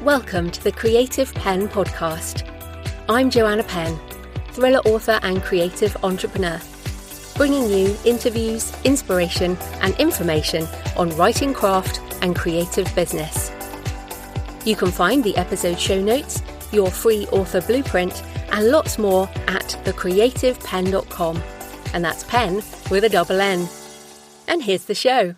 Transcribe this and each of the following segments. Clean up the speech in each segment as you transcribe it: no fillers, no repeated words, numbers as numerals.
Welcome to the Creative Penn podcast. I'm Joanna Penn, thriller author and creative entrepreneur, bringing you interviews, inspiration and information on writing craft and creative business. You can find the episode show notes, your free author blueprint and lots more at thecreativepenn.com, and that's Penn with a double N. And here's the show.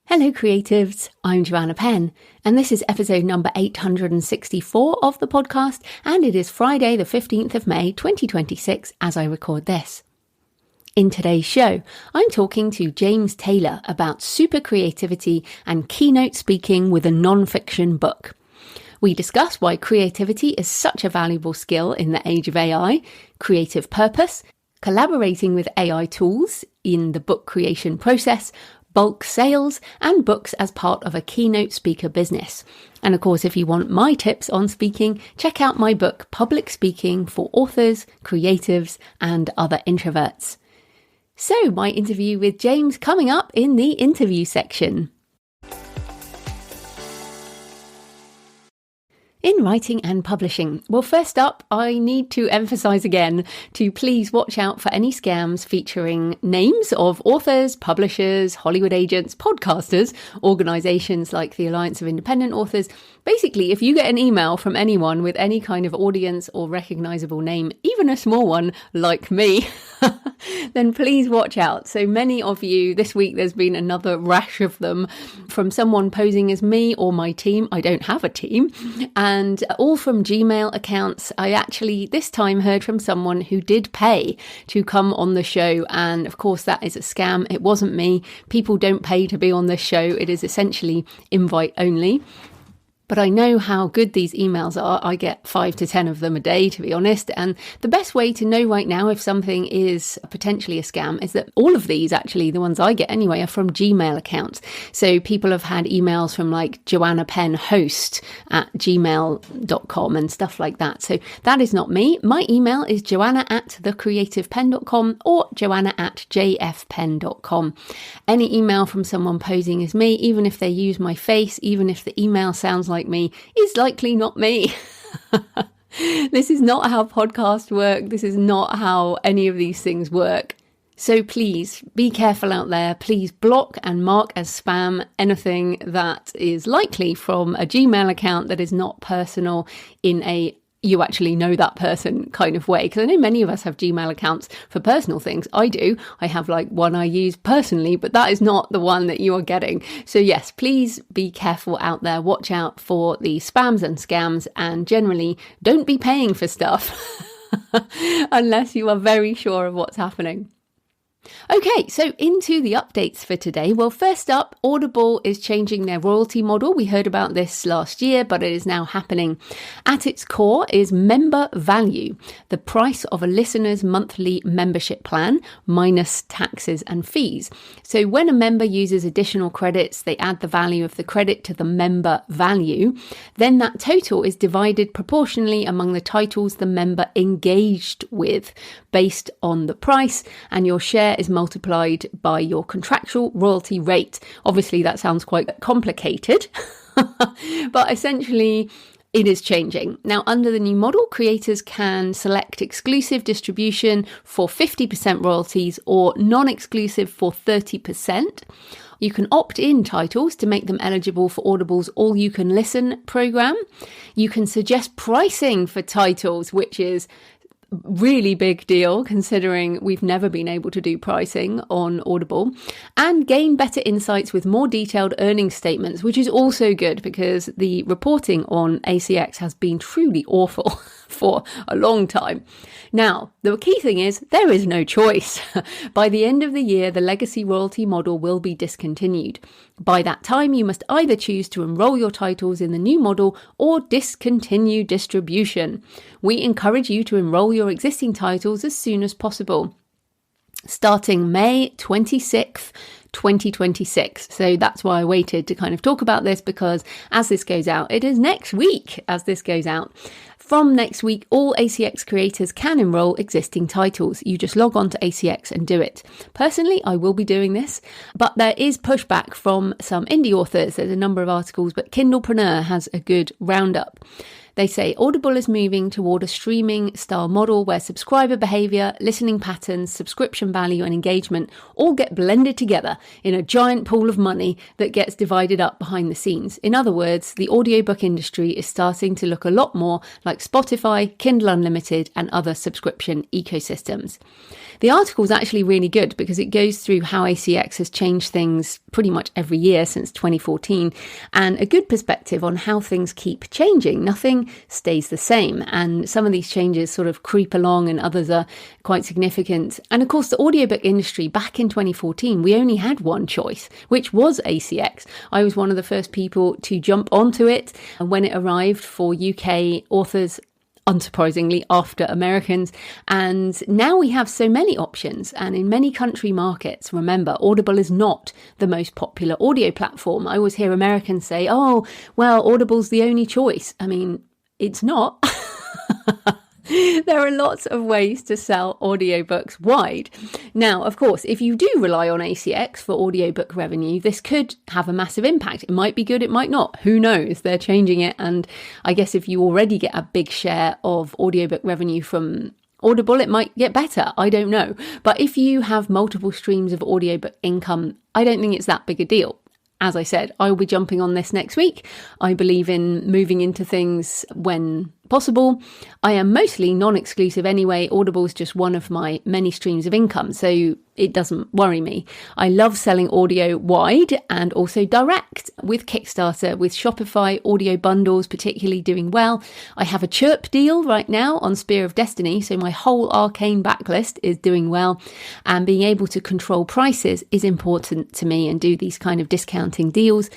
Hello creatives, I'm Joanna Penn, and this is episode number 864 of the podcast, and it is Friday the 15th of May 2026 as I record this. In today's show, I'm talking to James Taylor about SuperCreativity and KeyNote speaking with a nonfiction book. We discuss why creativity is such a valuable skill in the age of AI, creative purpose, collaborating with AI tools in the book creation process, bulk sales, and books as part of a keynote speaker business. And of course, if you want my tips on speaking, check out my book, Public Speaking for Authors, Creatives, and Other Introverts. So, my interview with James coming up in the interview section. In writing and publishing, well, first up, I need to emphasize again to please watch out for any scams featuring names of authors, publishers, Hollywood agents, podcasters, organizations like the Alliance of Independent Authors. Basically, if you get an email from anyone with any kind of audience or recognizable name, even a small one like me, then please watch out. So many of you, this week there's been another rash of them from someone posing as me or my team. I don't have a team. And all from Gmail accounts. I actually this time heard from someone who did pay to come on the show. And of course, that is a scam. It wasn't me. People don't pay to be on this show. It is essentially invite only. But I know how good these emails are. I get 5 to 10 of them a day, to be honest. And the best way to know right now if something is potentially a scam is that all of these, actually, the ones I get anyway, are from Gmail accounts. So people have had emails from like Joanna Penn host at gmail.com and stuff like that. So that is not me. My email is joanna@thecreativepenn.com or joanna@jfpenn.com. Any email from someone posing as me, even if they use my face, even if the email sounds like me, is likely not me. This is not how podcasts work. This is not how any of these things work. So please be careful out there. Please block and mark as spam anything that is likely from a Gmail account that is not personal in a you actually know that person kind of way. Because I know many of us have Gmail accounts for personal things. I do. I have like one I use personally, but that is not the one that you are getting. So yes, please be careful out there. Watch out for the spams and scams, and generally don't be paying for stuff unless you are very sure of what's happening. Okay, so into the updates for today. Well, first up, Audible is changing their royalty model. We heard about this last year, but it is now happening. At its core is member value, the price of a listener's monthly membership plan, minus taxes and fees. So when a member uses additional credits, they add the value of the credit to the member value. Then that total is divided proportionally among the titles the member engaged with based on the price, and your share is multiplied by your contractual royalty rate. Obviously, that sounds quite complicated, but essentially it is changing. Now, under the new model, creators can select exclusive distribution for 50% royalties or non-exclusive for 30%. You can opt in titles to make them eligible for Audible's all-you-can-listen program. You can suggest pricing for titles, which is really big deal considering we've never been able to do pricing on Audible, and gain better insights with more detailed earnings statements, which is also good because the reporting on ACX has been truly awful for a long time. Now, the key thing is there is no choice. By the end of the year, the legacy royalty model will be discontinued. By that time, you must either choose to enroll your titles in the new model or discontinue distribution. We encourage you to enroll your existing titles as soon as possible. Starting May 26th, 2026. So that's why I waited to kind of talk about this, because as this goes out, it is next week as this goes out. From next week, all ACX creators can enroll existing titles. You just log on to ACX and do it. Personally, I will be doing this, but there is pushback from some indie authors. There's a number of articles, but Kindlepreneur has a good roundup. They say Audible is moving toward a streaming style model where subscriber behavior, listening patterns, subscription value and engagement all get blended together in a giant pool of money that gets divided up behind the scenes. In other words, the audiobook industry is starting to look a lot more like Spotify, Kindle Unlimited and other subscription ecosystems. The article is actually really good because it goes through how ACX has changed things pretty much every year since 2014 and a good perspective on how things keep changing. Nothing stays the same, and some of these changes sort of creep along and others are quite significant. And of course, the audiobook industry back in 2014, we only had one choice, which was ACX. I was one of the first people to jump onto it when it arrived for UK authors, unsurprisingly, after Americans. And now we have so many options. And in many country markets, remember, Audible is not the most popular audio platform. I always hear Americans say, oh, well, Audible's the only choice. I mean, it's not. There are lots of ways to sell audiobooks wide. Now, of course, if you do rely on ACX for audiobook revenue, this could have a massive impact. It might be good, it might not. Who knows? They're changing it. And I guess if you already get a big share of audiobook revenue from Audible, it might get better. I don't know. But if you have multiple streams of audiobook income, I don't think it's that big a deal. As I said, I will be jumping on this next week. I believe in moving into things when possible. I am mostly non-exclusive anyway. Audible is just one of my many streams of income, so it doesn't worry me. I love selling audio wide and also direct with Kickstarter, with Shopify, audio bundles particularly doing well. I have a Chirp deal right now on Spear of Destiny, so my whole Arcane backlist is doing well, and being able to control prices is important to me and do these kind of discounting deals.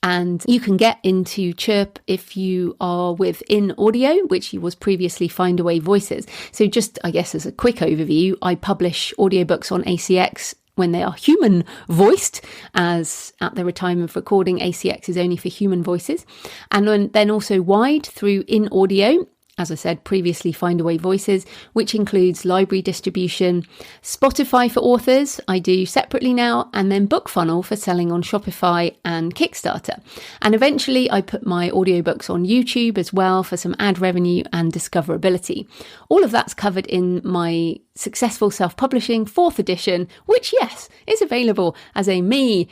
And you can get into Chirp if you are within audio, which was previously Findaway Voices. So just, I guess, as a quick overview, I publish audiobooks on ACX when they are human voiced, as at the time of recording, ACX is only for human voices. And then also wide through in audio. As I said previously, Findaway Voices, which includes library distribution, Spotify for authors, I do separately now, and then BookFunnel for selling on Shopify and Kickstarter. And eventually I put my audiobooks on YouTube as well for some ad revenue and discoverability. All of that's covered in my Successful Self-Publishing 4th edition, which, yes, is available as a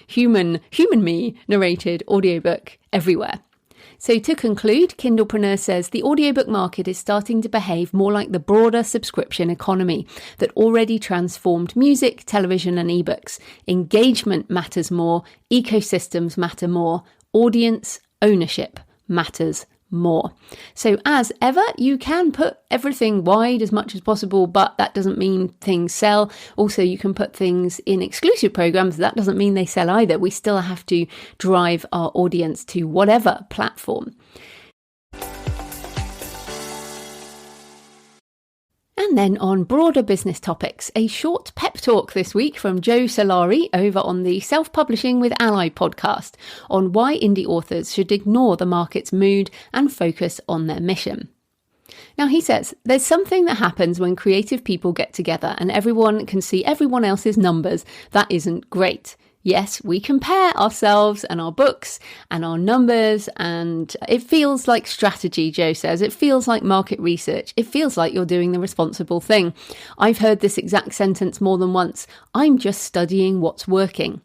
human me narrated audiobook everywhere. So to conclude, Kindlepreneur says the audiobook market is starting to behave more like the broader subscription economy that already transformed music, television and ebooks. Engagement matters more, ecosystems matter more, audience ownership matters more. So as ever, you can put everything wide as much as possible, but that doesn't mean things sell. Also, you can put things in exclusive programs. That doesn't mean they sell either. We still have to drive our audience to whatever platform. And then on broader business topics, a short pep talk this week from Joe Solari over on the Self-Publishing with Ally podcast on why indie authors should ignore the market's mood and focus on their mission. Now, he says, there's something that happens when creative people get together and everyone can see everyone else's numbers that isn't great. Yes, we compare ourselves and our books and our numbers, and it feels like strategy, Joe says. It feels like market research. It feels like you're doing the responsible thing. I've heard this exact sentence more than once. I'm just studying what's working.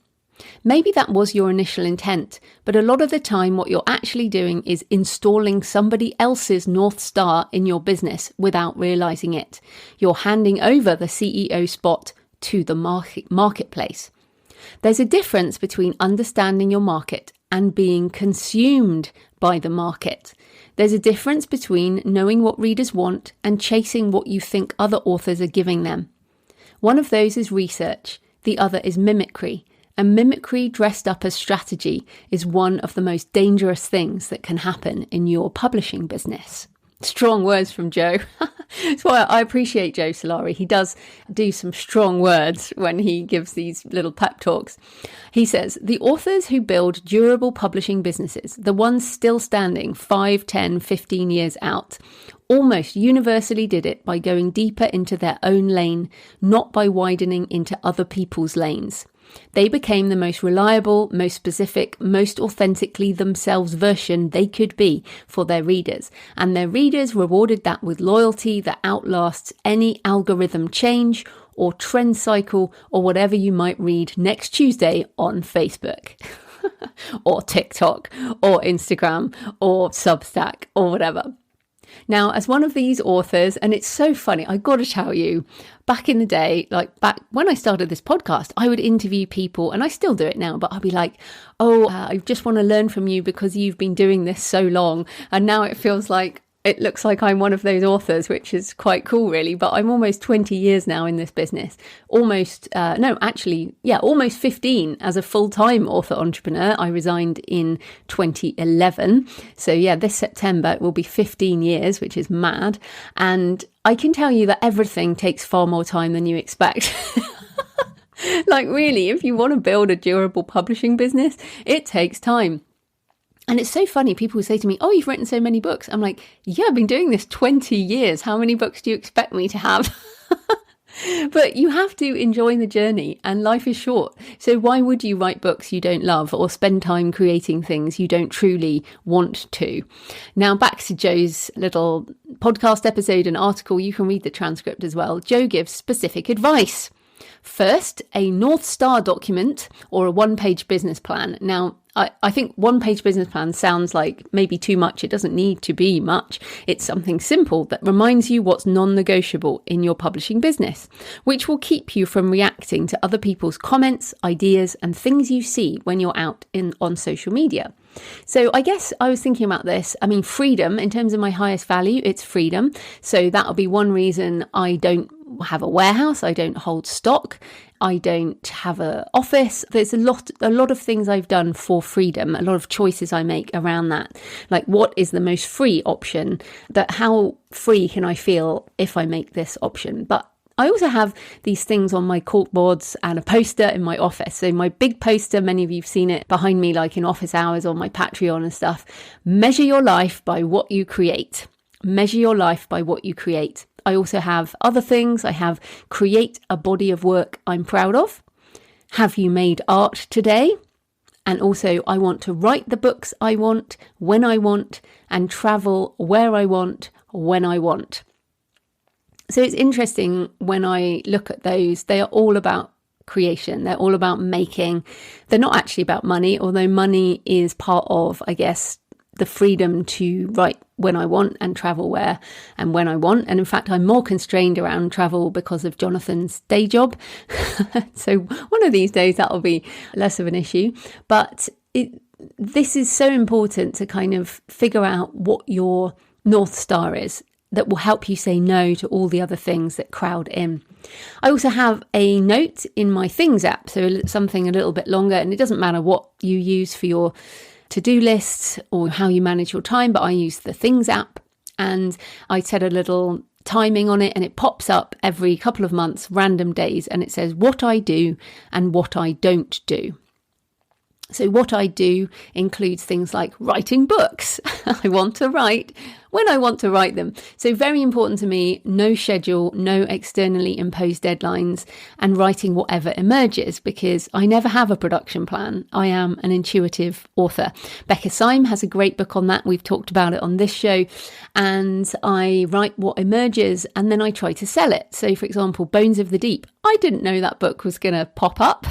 Maybe that was your initial intent, but a lot of the time what you're actually doing is installing somebody else's North Star in your business without realizing it. You're handing over the CEO spot to the marketplace. There's a difference between understanding your market and being consumed by the market. There's a difference between knowing what readers want and chasing what you think other authors are giving them. One of those is research, the other is mimicry. And mimicry dressed up as strategy is one of the most dangerous things that can happen in your publishing business. Strong words from Joe. That's why I appreciate Joe Solari. He does do some strong words when he gives these little pep talks. He says, the authors who build durable publishing businesses, the ones still standing 5, 10, 15 years out, almost universally did it by going deeper into their own lane, not by widening into other people's lanes. They became the most reliable, most specific, most authentically themselves version they could be for their readers. And their readers rewarded that with loyalty that outlasts any algorithm change or trend cycle or whatever you might read next Tuesday on Facebook or TikTok or Instagram or Substack or whatever. Now, as one of these authors, and it's so funny, I got to tell you, back in the day, like back when I started this podcast, I would interview people, and I still do it now, but I'll be like, I just want to learn from you because you've been doing this so long. And now it looks like I'm one of those authors, which is quite cool, really. But I'm almost 20 years now in this business. Almost 15 as a full-time author entrepreneur. I resigned in 2011. So yeah, this September it will be 15 years, which is mad. And I can tell you that everything takes far more time than you expect. Like really, if you want to build a durable publishing business, it takes time. And it's so funny, people say to me, oh, you've written so many books. I'm like, yeah, I've been doing this 20 years. How many books do you expect me to have? But you have to enjoy the journey, and life is short. So why would you write books you don't love or spend time creating things you don't truly want to? Now, back to Joe's little podcast episode and article. You can read the transcript as well. Joe gives specific advice. First, a North Star document or a one-page business plan. Now, I think one-page business plan sounds like maybe too much. It doesn't need to be much. It's something simple that reminds you what's non-negotiable in your publishing business, which will keep you from reacting to other people's comments, ideas, and things you see when you're out on social media. So I guess I was thinking about this. I mean, freedom, in terms of my highest value, it's freedom. So that'll be one reason I don't have a warehouse. I don't hold stock. I don't have an office. There's a lot of things I've done for freedom, a lot of choices I make around that. Like, what is the most free option? That how free can I feel if I make this option? But I also have these things on my corkboards and a poster in my office. So my big poster, many of you have seen it behind me, like in office hours on my Patreon and stuff. Measure your life by what you create. Measure your life by what you create. I also have other things. I have create a body of work I'm proud of. Have you made art today? And also I want to write the books I want, when I want, and travel where I want, when I want. So it's interesting when I look at those, they are all about creation. They're all about making. They're not actually about money, although money is part of, I guess, the freedom to write when I want and travel where and when I want. And in fact, I'm more constrained around travel because of Jonathan's day job. So one of these days that'll be less of an issue. But this is so important to kind of figure out what your North Star is that will help you say no to all the other things that crowd in. I also have a note in my Things app, so something a little bit longer, and it doesn't matter what you use for your to-do lists or how you manage your time, but I use the Things app, and I set a little timing on it, and it pops up every couple of months, random days, and it says what I do and what I don't do. So what I do includes things like writing books. I want to write when I want to write them. So very important to me, no schedule, no externally imposed deadlines, and writing whatever emerges, because I never have a production plan. I am an intuitive author. Becca Syme has a great book on that. We've talked about it on this show. And I write what emerges and then I try to sell it. So for example, Bones of the Deep. I didn't know that book was going to pop up.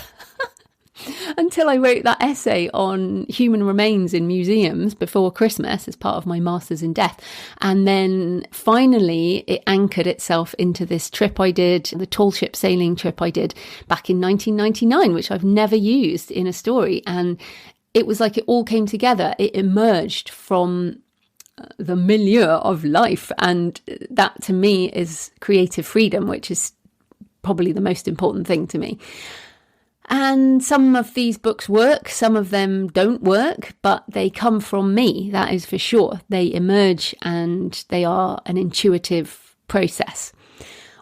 Until I wrote that essay on human remains in museums before Christmas as part of my Masters in Death. And then finally it anchored itself into this trip I did, the tall ship sailing trip I did back in 1999, which I've never used in a story. And it was like it all came together. It emerged from the milieu of life. And that to me is creative freedom, which is probably the most important thing to me. And some of these books work, some of them don't work, but they come from me, that is for sure. They emerge and they are an intuitive process.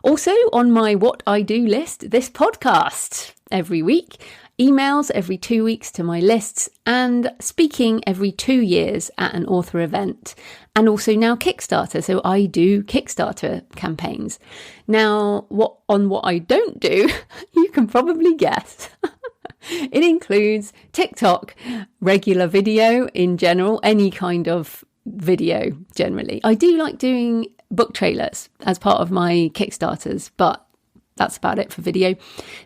Also on my What I Do list, this podcast every week, emails every 2 weeks to my lists, and speaking every 2 years at an author event. And also now Kickstarter. So I do Kickstarter campaigns. Now, what I don't do, you can probably guess. It includes TikTok, regular video in general, any kind of video generally. I do like doing book trailers as part of my Kickstarters, but that's about it for video.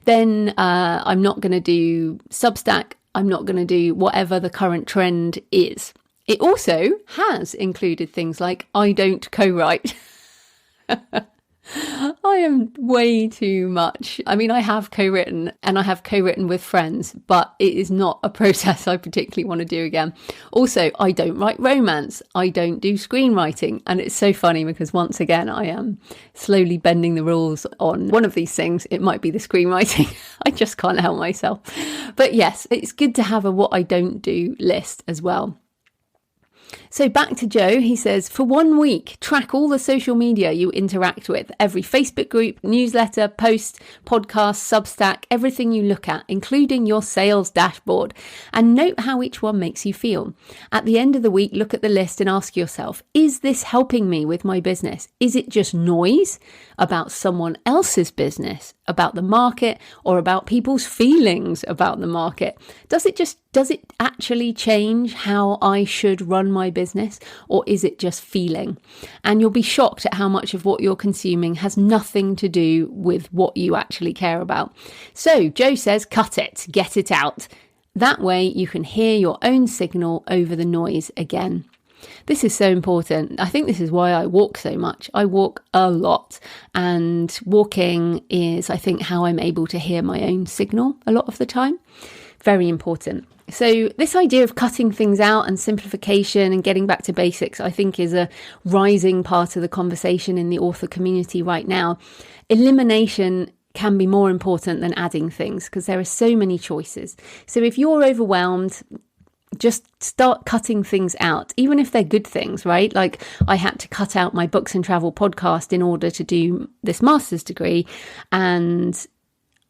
Then I'm not going to do Substack. I'm not going to do whatever the current trend is. It also has included things like I don't co-write. I am way too much. I mean, I have co-written and I have co-written with friends, but it is not a process I particularly want to do again. Also, I don't write romance. I don't do screenwriting. And it's so funny because once again, I am slowly bending the rules on one of these things. It might be the screenwriting. I just can't help myself. But yes, it's good to have a what I don't do list as well. So back to Joe, he says, for 1 week, track all the social media you interact with, every Facebook group, newsletter, post, podcast, Substack, everything you look at, including your sales dashboard, and note how each one makes you feel. At the end of the week, look at the list and ask yourself, is this helping me with my business? Is it just noise about someone else's business, about the market, or about people's feelings about the market? Does it actually change how I should run my business, or is it just feeling? And you'll be shocked at how much of what you're consuming has nothing to do with what you actually care about. So Joe says, cut it, get it out. That way you can hear your own signal over the noise again. This is so important. I think this is why I walk so much. I walk a lot, and walking is, I think, how I'm able to hear my own signal a lot of the time. Very important. So this idea of cutting things out and simplification and getting back to basics, I think, is a rising part of the conversation in the author community right now. Elimination can be more important than adding things because there are so many choices. So if you're overwhelmed, just start cutting things out, even if they're good things, right? Like I had to cut out my books and travel podcast in order to do this master's degree, and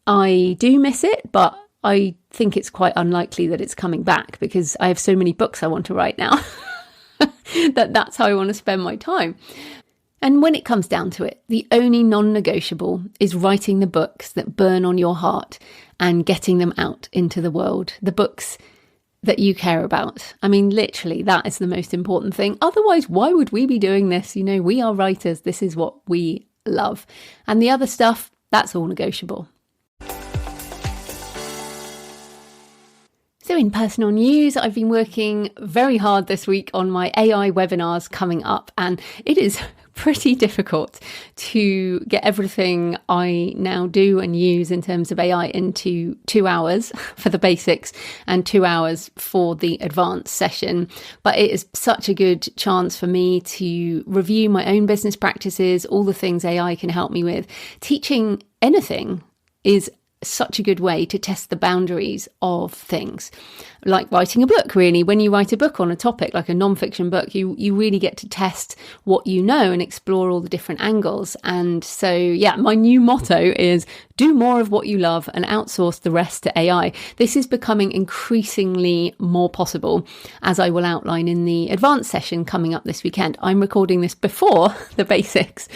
I do miss it, but I think it's quite unlikely that it's coming back because I have so many books I want to write now that's how I want to spend my time. And when it comes down to it, the only non-negotiable is writing the books that burn on your heart and getting them out into the world. The books that you care about. I mean, literally, that is the most important thing. Otherwise, why would we be doing this? You know, we are writers. This is what we love. And the other stuff, that's all negotiable. So in personal news, I've been working very hard this week on my AI webinars coming up, and it is pretty difficult to get everything I now do and use in terms of AI into 2 hours for the basics and 2 hours for the advanced session. But it is such a good chance for me to review my own business practices, all the things AI can help me with. Teaching anything is such a good way to test the boundaries of things, like writing a book. Really, when you write a book on a topic like a nonfiction book, you really get to test what you know and explore all the different angles. And so, yeah, my new motto is do more of what you love and outsource the rest to AI. This is becoming increasingly more possible, as I will outline in the advanced session coming up this weekend. I'm recording this before the basics,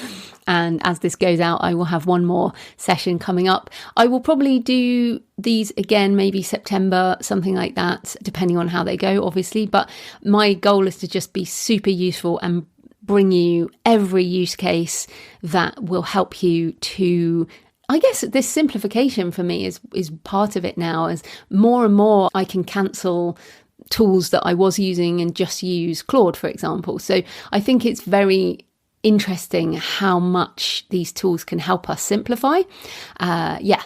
and as this goes out, I will have one more session coming up. I will probably do these again, maybe September, something like that, depending on how they go, obviously. But my goal is to just be super useful and bring you every use case that will help you to, I guess this simplification for me is part of it now. As more and more I can cancel tools that I was using and just use Claude, for example. So I think it's very interesting how much these tools can help us simplify.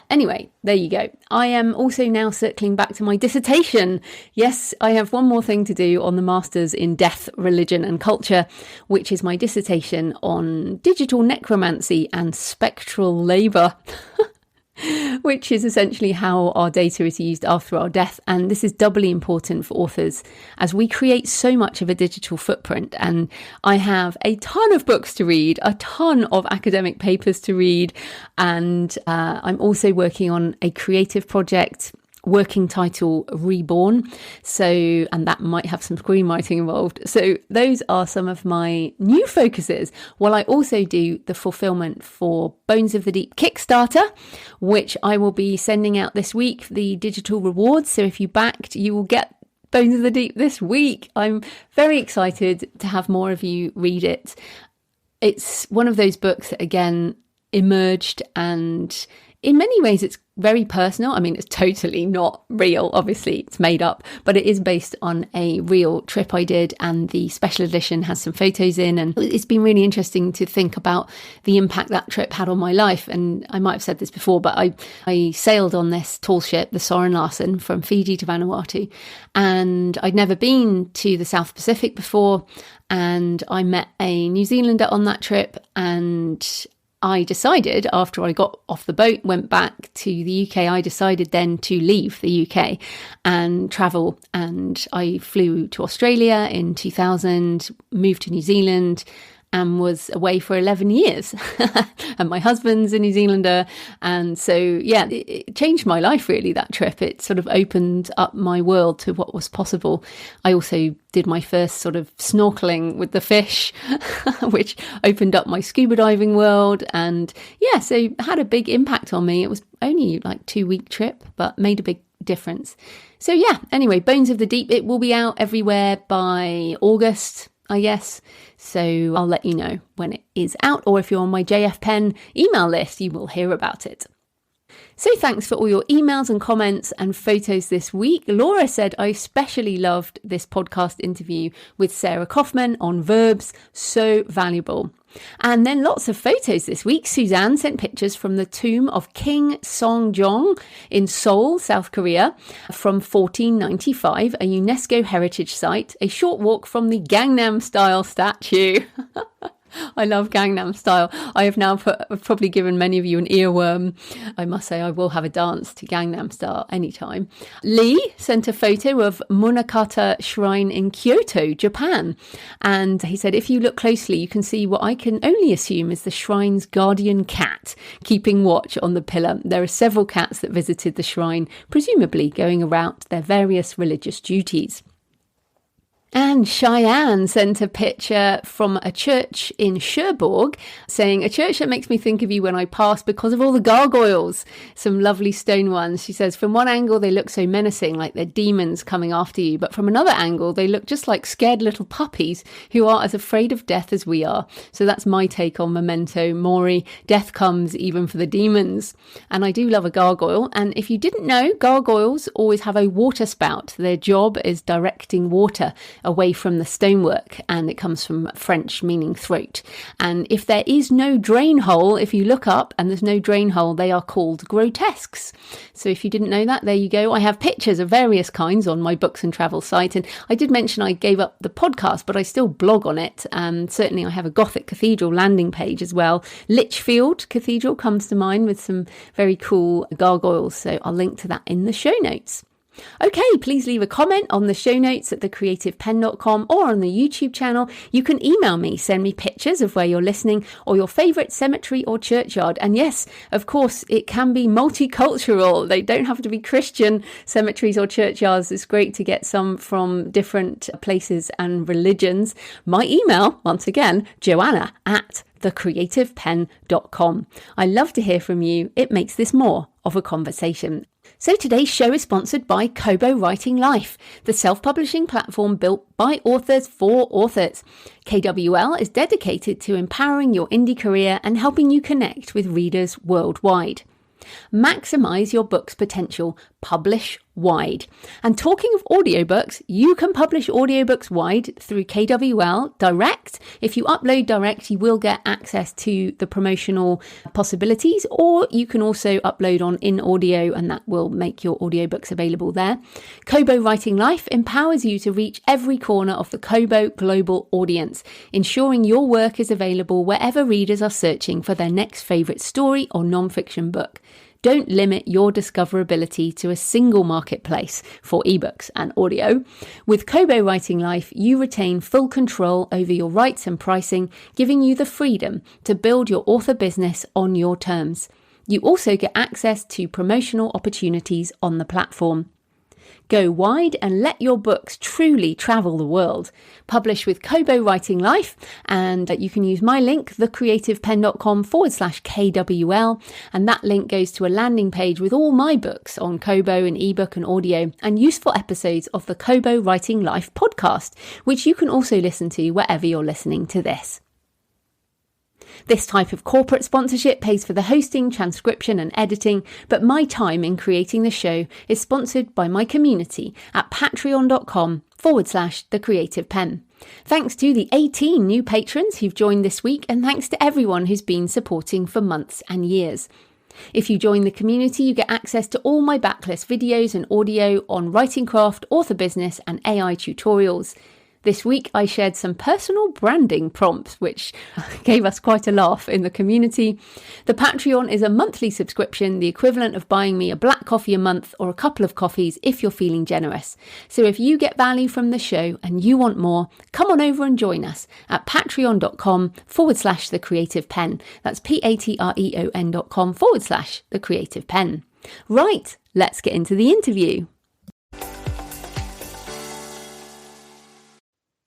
Anyway, there you go. I am also now circling back to my dissertation. Yes, I have one more thing to do on the Masters in Death, Religion and Culture, which is my dissertation on digital necromancy and spectral labour. which is essentially how our data is used after our death. And this is doubly important for authors as we create so much of a digital footprint. And I have a ton of books to read, a ton of academic papers to read. And I'm also working on a creative project, working title Reborn. And that might have some screenwriting involved. So those are some of my new focuses, while I also do the fulfillment for Bones of the Deep Kickstarter, which I will be sending out this week, the digital rewards. So if you backed, you will get Bones of the Deep this week. I'm very excited to have more of you read it. It's one of those books that, again, emerged, and in many ways it's very personal. I mean, it's totally not real, obviously it's made up, but it is based on a real trip I did, and the special edition has some photos in, and it's been really interesting to think about the impact that trip had on my life. And I might have said this before, but I sailed on this tall ship, the Soren Larsen, from Fiji to Vanuatu, and I'd never been to the South Pacific before, and I met a New Zealander on that trip, and I decided, after I got off the boat, went back to the UK, I decided then to leave the UK and travel. And I flew to Australia in 2000, moved to New Zealand, and was away for 11 years. And my husband's a New Zealander. And so, yeah, it changed my life, really, that trip. It sort of opened up my world to what was possible. I also did my first sort of snorkeling with the fish, which opened up my scuba diving world. And yeah, so had a big impact on me. It was only like a 2-week trip, but made a big difference. So yeah, anyway, Bones of the Deep, it will be out everywhere by August, I guess. So I'll let you know when it is out, or if you're on my JF Penn email list, you will hear about it. So thanks for all your emails and comments and photos this week. Laura said, I especially loved this podcast interview with Sarah Kaufman on verbs. So valuable. And then lots of photos this week. Suzanne sent pictures from the tomb of King Songjeong in Seoul, South Korea, from 1495, a UNESCO heritage site, a short walk from the Gangnam Style statue. I love Gangnam Style. I have now probably given many of you an earworm. I must say I will have a dance to Gangnam Style anytime. Lee sent a photo of Munakata Shrine in Kyoto, Japan. And he said, if you look closely, you can see what I can only assume is the shrine's guardian cat keeping watch on the pillar. There are several cats that visited the shrine, presumably going about their various religious duties. And Cheyenne sent a picture from a church in Cherbourg saying, a church that makes me think of you when I pass because of all the gargoyles, some lovely stone ones. She says, from one angle, they look so menacing, like they're demons coming after you. But from another angle, they look just like scared little puppies who are as afraid of death as we are. So that's my take on Memento Mori. Death comes even for the demons. And I do love a gargoyle. And if you didn't know, gargoyles always have a water spout. Their job is directing water away from the stonework, and it comes from French meaning throat. And if there is no drain hole, if you look up and there's no drain hole, they are called grotesques. So if you didn't know that, there you go. I have pictures of various kinds on my books and travel site, and I did mention I gave up the podcast, but I still blog on it. Certainly I have a Gothic cathedral landing page as well. Lichfield Cathedral comes to mind with some very cool gargoyles, so I'll link to that in the show notes. Okay, please leave a comment on the show notes at thecreativepenn.com or on the YouTube channel. You can email me, send me pictures of where you're listening or your favourite cemetery or churchyard. And yes, of course, it can be multicultural. They don't have to be Christian cemeteries or churchyards. It's great to get some from different places and religions. My email, once again, joanna@thecreativepenn.com. I love to hear from you. It makes this more of a conversation. So today's show is sponsored by Kobo Writing Life, the self-publishing platform built by authors for authors. KWL is dedicated to empowering your indie career and helping you connect with readers worldwide. Maximize your book's potential. Publish wide. And talking of audiobooks, you can publish audiobooks wide through KWL Direct. If you upload direct, you will get access to the promotional possibilities, or you can also upload on InAudio, and that will make your audiobooks available there. Kobo Writing Life empowers you to reach every corner of the Kobo global audience, ensuring your work is available wherever readers are searching for their next favourite story or non-fiction book. don't limit your discoverability to a single marketplace for ebooks and audio. With Kobo Writing Life, you retain full control over your rights and pricing, giving you the freedom to build your author business on your terms. You also get access to promotional opportunities on the platform. Go wide and let your books truly travel the world. Publish with Kobo Writing Life, and you can use my link, thecreativepenn.com/KWL, and that link goes to a landing page with all my books on Kobo and ebook and audio, and useful episodes of the Kobo Writing Life podcast, which you can also listen to wherever you're listening to this. This type of corporate sponsorship pays for the hosting, transcription and editing, but my time in creating the show is sponsored by my community at patreon.com/thecreativepenn. Thanks to the 18 new patrons who've joined this week, and thanks to everyone who's been supporting for months and years. If you join the community, you get access to all my backlist videos and audio on writing craft, author business and AI tutorials. This week, I shared some personal branding prompts, which gave us quite a laugh in the community. The Patreon is a monthly subscription, the equivalent of buying me a black coffee a month or a couple of coffees if you're feeling generous. So if you get value from the show and you want more, come on over and join us at patreon.com/thecreativepenn. That's patreon.com/thecreativepenn. Right, let's get into the interview.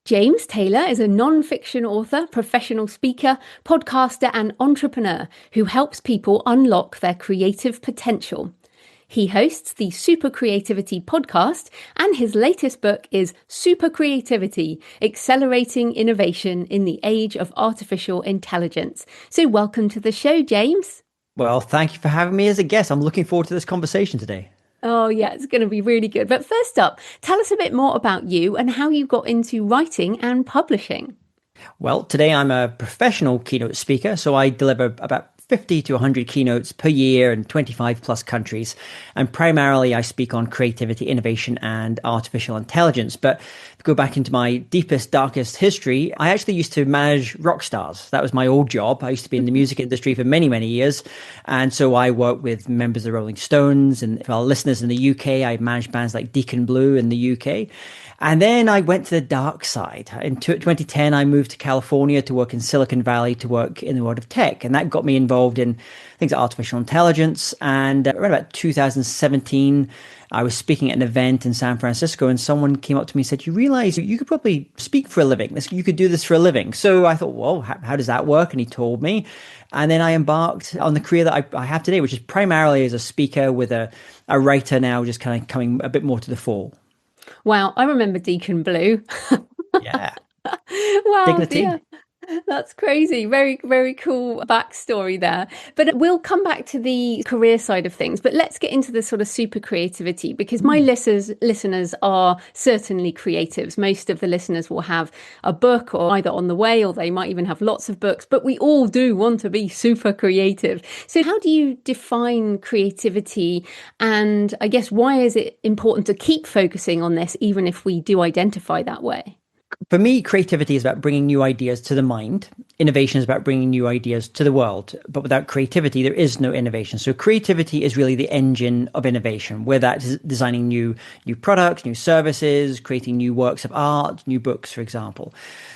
James Taylor is a nonfiction author, professional speaker, podcaster, and entrepreneur who helps people unlock their creative potential. He hosts the SuperCreativity podcast, and his latest book is SuperCreativity, Accelerating Innovation in the Age of Artificial Intelligence. So welcome to the show, James. Well, thank you for having me as a guest. I'm looking forward to this conversation today. Oh, yeah, it's going to be really good. But first up, tell us a bit more about you and how you got into writing and publishing. Well, today I'm a professional keynote speaker, so I deliver about 50 to 100 keynotes per year in 25 plus countries. And primarily I speak on creativity, innovation, and artificial intelligence. But to go back into my deepest, darkest history, I actually used to manage rock stars. That was my old job. I used to be in the music industry for many, many years. And so I worked with members of the Rolling Stones. And for our listeners in the UK, I managed bands like Deacon Blue in the UK. And then I went to the dark side. In 2010, I moved to California to work in Silicon Valley, to work in the world of tech. And that got me involved in things like artificial intelligence. And around about 2017, I was speaking at an event in San Francisco, and someone came up to me and said, "You realize you could probably speak for a living. You could do this for a living." So I thought, well, how does that work? And he told me. And then I embarked on the career that I have today, which is primarily as a speaker with a writer now, just kind of coming a bit more to the fore. Wow, I remember Deacon Blue. Yeah. Wow, Dignity. yeah. That's crazy. Very, very cool backstory there. But we'll come back to the career side of things. But let's get into the sort of super creativity, because my listeners are certainly creatives. Most of the listeners will have a book or either on the way, or they might even have lots of books. But we all do want to be super creative. So how do you define creativity? And I guess, why is it important to keep focusing on this, even if we do identify that way? For me, creativity is about bringing new ideas to the mind. Innovation is about bringing new ideas to the world. But without creativity, there is no innovation. So creativity is really the engine of innovation, whether that's designing new products, new services, creating new works of art, new books, for example.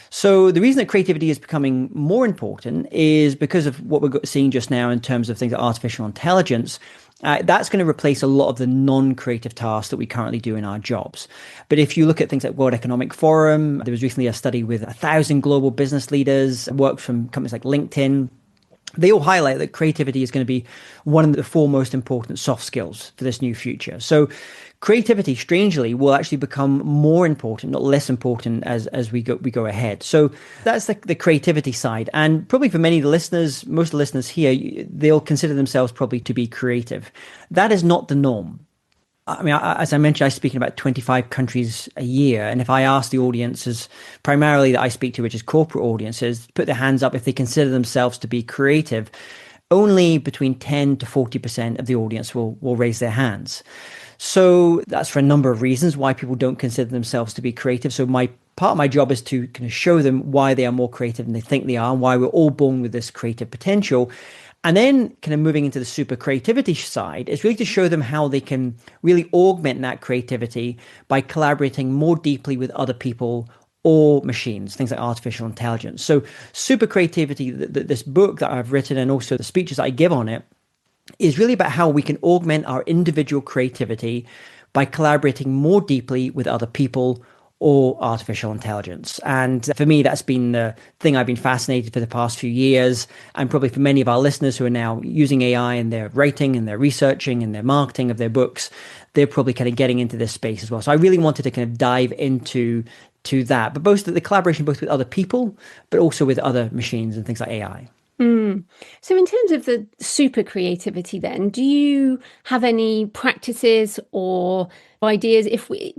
So the reason that creativity is becoming more important is because of what we're seeing just now in terms of things like artificial intelligence. That's going to replace a lot of the non-creative tasks that we currently do in our jobs. But if you look at things like World Economic Forum, there was recently a study with 1,000 global business leaders, work from companies like LinkedIn. They all highlight that creativity is going to be one of the four most important soft skills for this new future. So creativity, strangely, will actually become more important, not less important as we go ahead. So that's the creativity side. And probably for many of the listeners, most of the listeners here, they'll consider themselves probably to be creative. That is not the norm. I mean, as I mentioned, I speak in about 25 countries a year. And if I ask the audiences, primarily that I speak to, which is corporate audiences, put their hands up if they consider themselves to be creative, only between 10 to 40% of the audience will raise their hands. So that's for a number of reasons why people don't consider themselves to be creative. So part of my job is to kind of show them why they are more creative than they think they are, and why we're all born with this creative potential. And then kind of moving into the super creativity side is really to show them how they can really augment that creativity by collaborating more deeply with other people or machines, things like artificial intelligence. So super creativity, this book that I've written and also the speeches I give on it, is really about how we can augment our individual creativity by collaborating more deeply with other people or artificial intelligence. And for me, that's been the thing I've been fascinated for the past few years. And probably for many of our listeners who are now using AI in their writing and their researching and their marketing of their books, they're probably kind of getting into this space as well. So I really wanted to kind of dive into that, but both the collaboration, both with other people, but also with other machines and things like AI. So in terms of the super creativity then, do you have any practices or ideas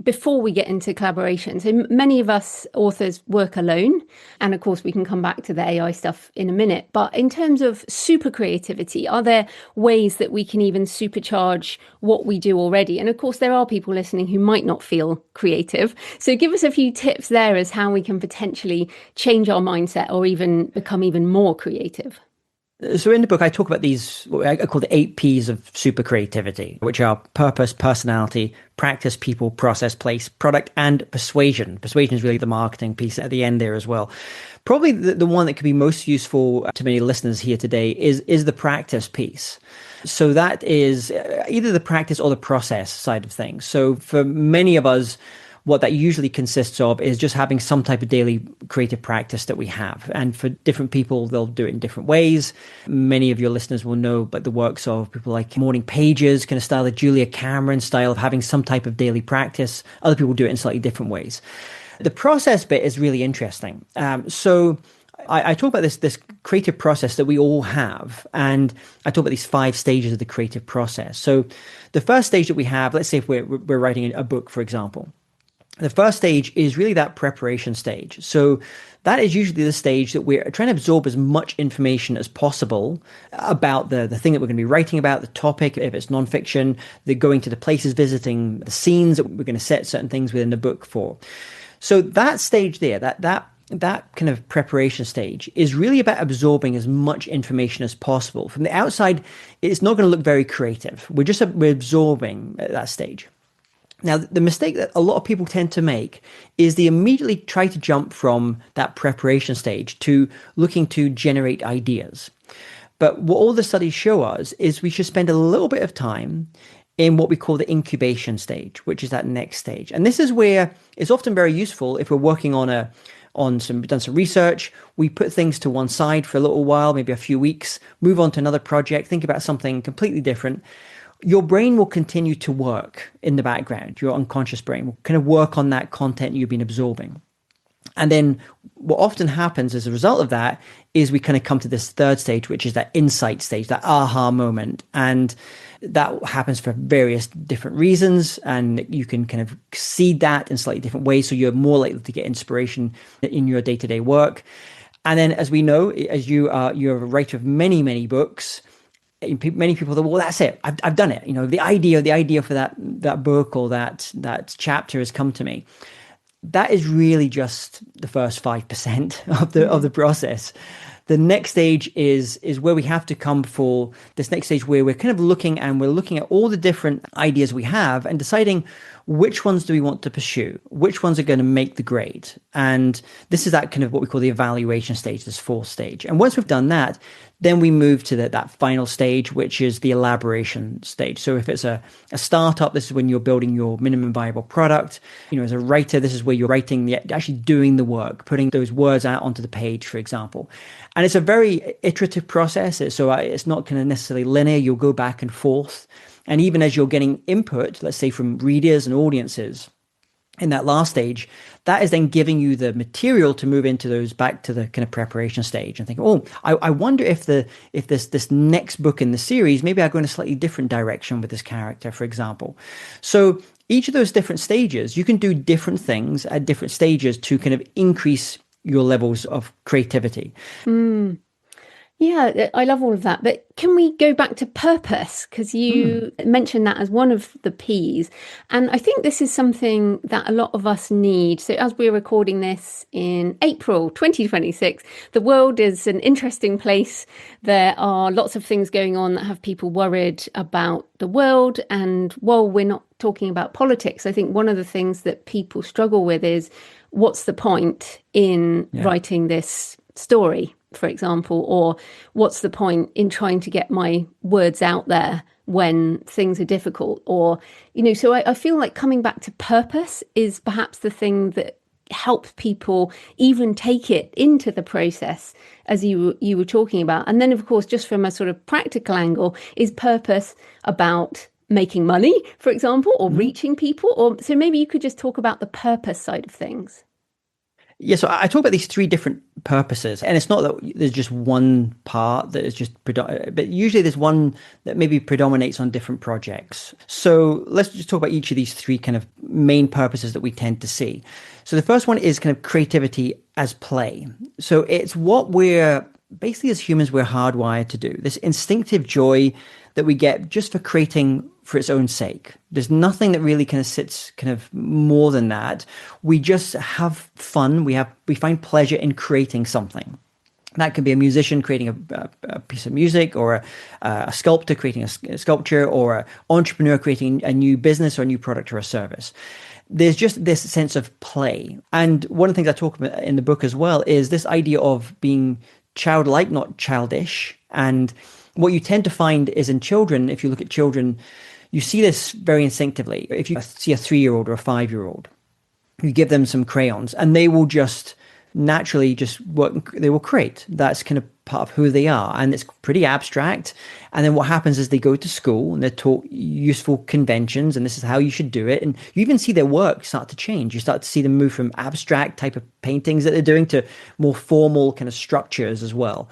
before we get into collaboration? So many of us authors work alone, and of course we can come back to the AI stuff in a minute. But in terms of super creativity, are there ways that we can even supercharge what we do already? And of course there are people listening who might not feel creative. So give us a few tips there as how we can potentially change our mindset or even become even more creative. So in the book, I talk about these, what I call the 8 Ps of super creativity, which are purpose, personality, practice, people, process, place, product, and persuasion. Persuasion is really the marketing piece at the end there as well. Probably the one that could be most useful to many listeners here today is the practice piece. So that is either the practice or the process side of things. So for many of us, what that usually consists of is just having some type of daily creative practice that we have. And for different people, they'll do it in different ways. Many of your listeners will know about the works of people like Morning Pages, kind of style, the Julia Cameron style of having some type of daily practice. Other people do it in slightly different ways. The process bit is really interesting. So I talk about this creative process that we all have, and I talk about these 5 stages of the creative process. So the first stage that we have, let's say if we're writing a book, for example, the first stage is really that preparation stage. So that is usually the stage that we're trying to absorb as much information as possible about the thing that we're going to be writing about, the topic, if it's nonfiction, the going to the places, visiting the scenes that we're going to set certain things within the book for. So that stage there, that kind of preparation stage is really about absorbing as much information as possible. From the outside, it's not going to look very creative. We're absorbing at that stage. Now, the mistake that a lot of people tend to make is they immediately try to jump from that preparation stage to looking to generate ideas. But what all the studies show us is we should spend a little bit of time in what we call the incubation stage, which is that next stage. And this is where it's often very useful if we're working on done some research. We put things to one side for a little while, maybe a few weeks, move on to another project, think about something completely different. Your brain will continue to work in the background. Your unconscious brain will kind of work on that content you've been absorbing. And then what often happens as a result of that is we kind of come to this third stage, which is that insight stage, that aha moment. And that happens for various different reasons. And you can kind of see that in slightly different ways. So you're more likely to get inspiration in your day-to-day work. And then, as we know, as you're a writer of many, many books, many people think, well, that's it. I've done it. You know, the idea for that book or that chapter has come to me. That is really just the first 5% of the process. The next stage is where we have to come for this next stage where we're kind of looking at all the different ideas we have and deciding which ones do we want to pursue, which ones are going to make the grade. And this is that kind of what we call the evaluation stage, this 4th stage. And once we've done that, then we move to that final stage, which is the elaboration stage. So if it's a startup, this is when you're building your minimum viable product. You know, as a writer, this is where you're writing, actually doing the work, putting those words out onto the page, for example. And it's a very iterative process. So it's not kind of necessarily linear. You'll go back and forth. And even as you're getting input, let's say from readers and audiences, in that last stage, that is then giving you the material to move into those back to the kind of preparation stage and think, oh, I wonder if this next book in the series, maybe I go in a slightly different direction with this character, for example. So each of those different stages, you can do different things at different stages to kind of increase your levels of creativity. Yeah, I love all of that. But can we go back to purpose? Because you mentioned that as one of the P's. And I think this is something that a lot of us need. So, as we're recording this in April 2026, the world is an interesting place. There are lots of things going on that have people worried about the world. And while we're not talking about politics, I think one of the things that people struggle with is what's the point in writing this story, for example, or what's the point in trying to get my words out there when things are difficult? Or, so I feel like coming back to purpose is perhaps the thing that helps people even take it into the process, as you were talking about. And then, of course, just from a sort of practical angle, is purpose about making money, for example, or reaching people? Or so maybe you could just talk about the purpose side of things. Yeah, so I talk about these three different purposes, and it's not that there's just one part that is just but usually there's one that maybe predominates on different projects. So let's just talk about each of these three kind of main purposes that we tend to see. So the first one is kind of creativity as play. So it's what we're basically, as humans, we're hardwired to do. This instinctive joy that we get just for creating for its own sake. There's nothing that really kind of sits kind of more than that. We just have fun. We find pleasure in creating something. That could be a musician creating a piece of music, or a sculptor creating a sculpture, or an entrepreneur creating a new business or a new product or a service. There's just this sense of play. And one of the things I talk about in the book as well is this idea of being childlike, not childish. And what you tend to find is in children, if you look at children, you see this very instinctively. If you see a 3-year-old or a 5-year-old, you give them some crayons and they will just naturally just work, they will create. That's kind of part of who they are. And it's pretty abstract. And then what happens is they go to school and they're taught useful conventions, and this is how you should do it. And you even see their work start to change. You start to see them move from abstract type of paintings that they're doing to more formal kind of structures as well.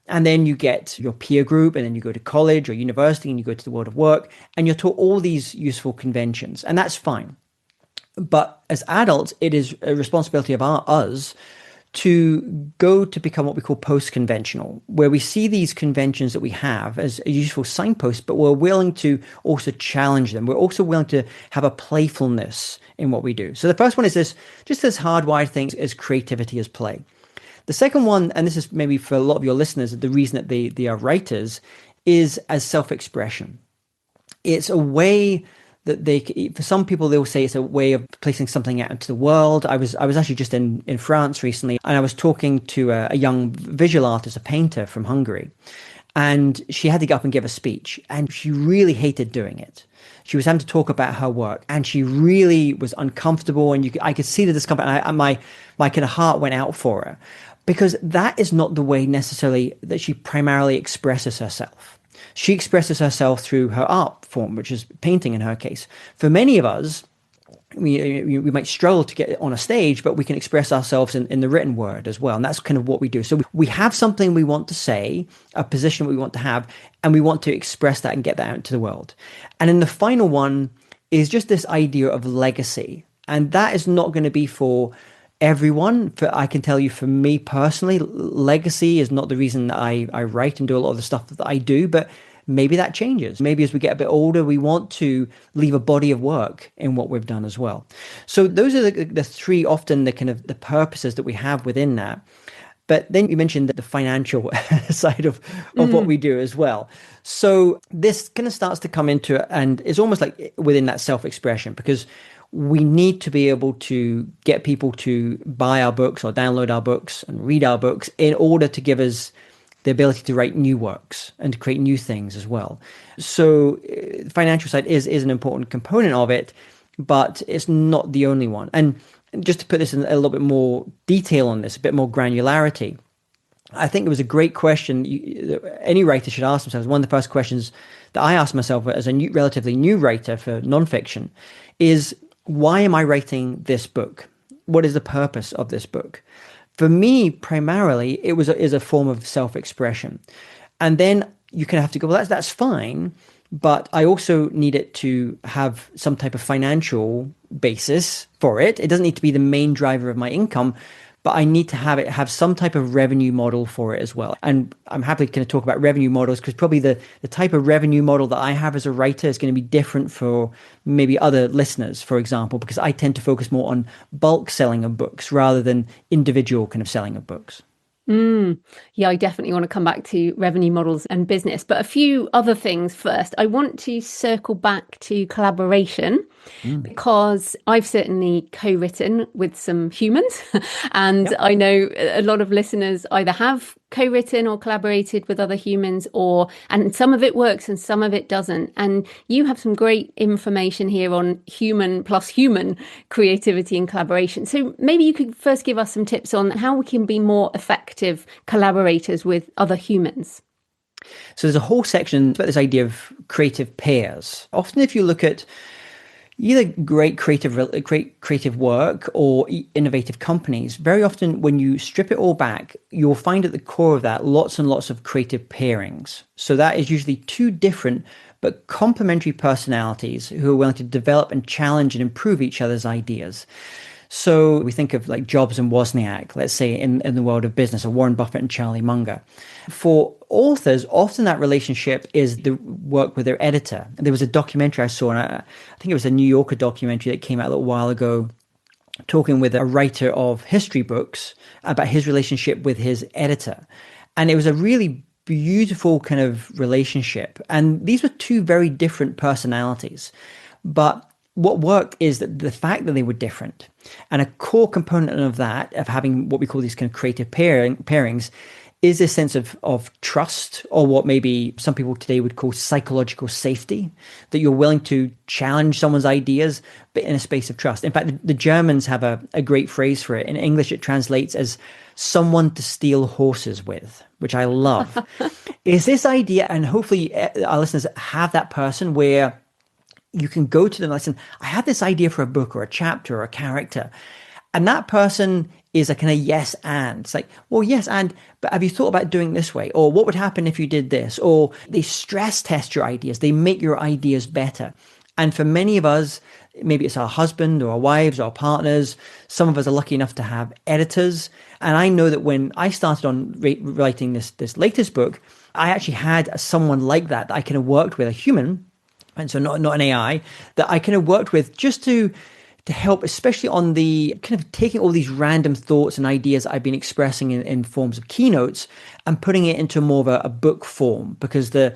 And then you get your peer group, and then you go to college or university, and you go to the world of work, and you're taught all these useful conventions, and that's fine. But as adults, it is a responsibility of us to go to become what we call post-conventional, where we see these conventions that we have as a useful signpost, but we're willing to also challenge them. We're also willing to have a playfulness in what we do. So the first one is this hardwired thing as creativity as play. The second one, and this is maybe for a lot of your listeners, the reason that they are writers, is as self-expression. It's a way that for some people, they'll say it's a way of placing something out into the world. I was actually just in France recently, and I was talking to a young visual artist, a painter from Hungary, and she had to get up and give a speech, and she really hated doing it. She was having to talk about her work, and she really was uncomfortable, and I could see the discomfort, and my kind of heart went out for her, because that is not the way necessarily that she primarily expresses herself. She expresses herself through her art form, which is painting in her case. For many of us, we might struggle to get on a stage, but we can express ourselves in the written word as well. And that's kind of what we do. So we have something we want to say, a position we want to have, and we want to express that and get that out into the world. And then the final one is just this idea of legacy. And that is not going to be for everyone. I can tell you, for me personally, legacy is not the reason that I write and do a lot of the stuff that I do, but maybe that changes. Maybe as we get a bit older, we want to leave a body of work in what we've done as well. So those are the three, often the kind of the purposes that we have within that. But then you mentioned the financial side of what we do as well. So this kind of starts to come into it, and it's almost like within that self-expression, because we need to be able to get people to buy our books or download our books and read our books in order to give us the ability to write new works and to create new things as well. So the financial side is an important component of it, but it's not the only one. And just to put this in a little bit more detail on this, a bit more granularity, I think it was a great question any writer should ask themselves. One of the first questions that I asked myself as a relatively new writer for nonfiction is, why am I writing this book? What is the purpose of this book? For me, primarily, it is a form of self-expression. And then you can have to go, well, that's fine, but I also need it to have some type of financial basis for it. It doesn't need to be the main driver of my income, but I need to have some type of revenue model for it as well. And I'm happy to kind of talk about revenue models, because probably the type of revenue model that I have as a writer is going to be different for maybe other listeners, for example, because I tend to focus more on bulk selling of books rather than individual kind of selling of books. Yeah, I definitely want to come back to revenue models and business, but a few other things first. I want to circle back to collaboration because I've certainly co-written with some humans, and I know a lot of listeners either have co-written or collaborated with other humans, and some of it works and some of it doesn't. And you have some great information here on human plus human creativity and collaboration. So maybe you could first give us some tips on how we can be more effective collaborators with other humans. So there's a whole section about this idea of creative pairs. Often if you look at either great creative work or innovative companies, very often when you strip it all back, you'll find at the core of that lots and lots of creative pairings. So that is usually two different but complementary personalities who are willing to develop and challenge and improve each other's ideas. So we think of like Jobs and Wozniak, let's say in the world of business, or Warren Buffett and Charlie Munger. For authors, often that relationship is the work with their editor. And there was a documentary I saw, and I think it was a New Yorker documentary that came out a little while ago, talking with a writer of history books about his relationship with his editor. And it was a really beautiful kind of relationship. And these were two very different personalities. But what worked is that the fact that they were different, and a core component of that, of having what we call these kind of creative pairings, is this sense of trust, or what maybe some people today would call psychological safety, that you're willing to challenge someone's ideas, but in a space of trust. In fact, the Germans have a great phrase for it. In English, it translates as someone to steal horses with, which I love. Is this idea, and hopefully our listeners have that person where you can go to them and listen, I have this idea for a book or a chapter or a character. And that person is a kind of yes and. It's like, well, yes and, but have you thought about doing this way? Or what would happen if you did this? Or they stress test your ideas. They make your ideas better. And for many of us, maybe it's our husband or our wives or our partners. Some of us are lucky enough to have editors. And I know that when I started on writing this latest book, I actually had someone like that I kind of worked with, a human, and so not an AI, that I kind of worked with just to help, especially on the kind of taking all these random thoughts and ideas I've been expressing in forms of keynotes and putting it into more of a book form, because the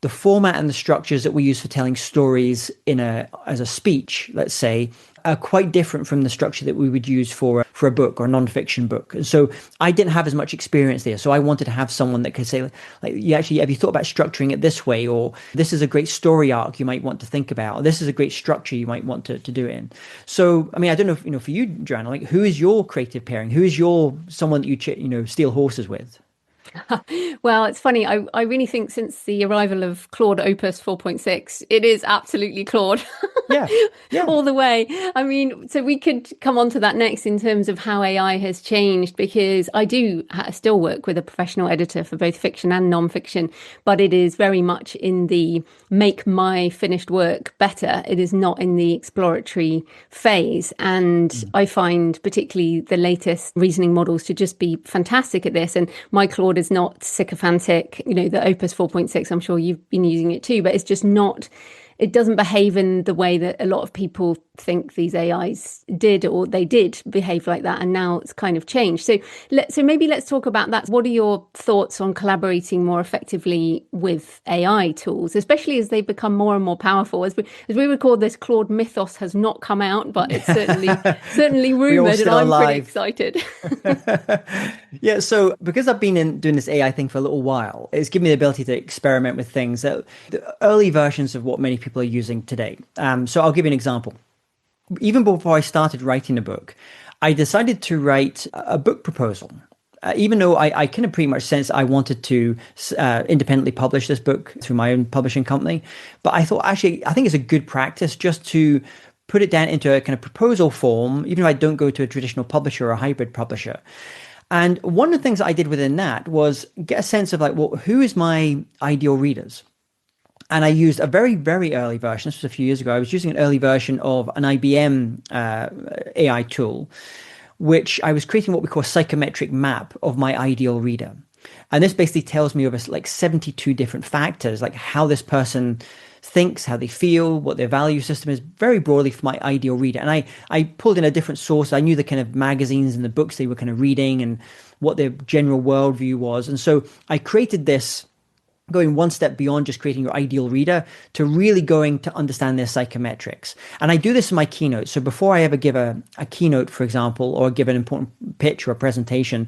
format and the structures that we use for telling stories as a speech, let's say, are quite different from the structure that we would use for a book or a nonfiction book. And so I didn't have as much experience there. So I wanted to have someone that could say, like, have you thought about structuring it this way? Or this is a great story arc you might want to think about. Or this is a great structure you might want to do it in. So, I mean, I don't know if, for you, Joanna, like, who is your creative pairing? Who is someone that you steal horses with? Well, it's funny. I really think since the arrival of Claude Opus 4.6, it is absolutely Claude. Yeah. All the way. I mean, so we could come on to that next in terms of how AI has changed, because I do still work with a professional editor for both fiction and nonfiction, but it is very much in the make my finished work better. It is not in the exploratory phase. And I find particularly the latest reasoning models to just be fantastic at this. And my Claude is not sycophantic. The Opus 4.6, I'm sure you've been using it too, but it's just not. It doesn't behave in the way that a lot of people think these AIs did, or they did behave like that. And now it's kind of changed. So maybe let's talk about that. What are your thoughts on collaborating more effectively with AI tools, especially as they become more and more powerful? As we record this, Claude Mythos has not come out, but it's certainly rumored, and I'm pretty excited. Yeah, so because I've been doing this AI thing for a little while, it's given me the ability to experiment with things that the early versions of what many people are using today. So I'll give you an example. Even before I started writing the book, I decided to write a book proposal. Even though I kind of pretty much sensed I wanted to independently publish this book through my own publishing company. But I thought, actually, I think it's a good practice just to put it down into a kind of proposal form, even if I don't go to a traditional publisher or a hybrid publisher. And one of the things that I did within that was get a sense of like, well, who is my ideal readers? And I used a very, very early version. This was a few years ago. I was using an early version of an IBM AI tool, which I was creating what we call a psychometric map of my ideal reader. And this basically tells me over like 72 different factors, like how this person thinks, how they feel, what their value system is, very broadly for my ideal reader. And I pulled in a different source. I knew the kind of magazines and the books they were kind of reading and what their general worldview was. And so I created this, going one step beyond just creating your ideal reader to really going to understand their psychometrics. And I do this in my keynote. So before I ever give a keynote, for example, or give an important pitch or a presentation,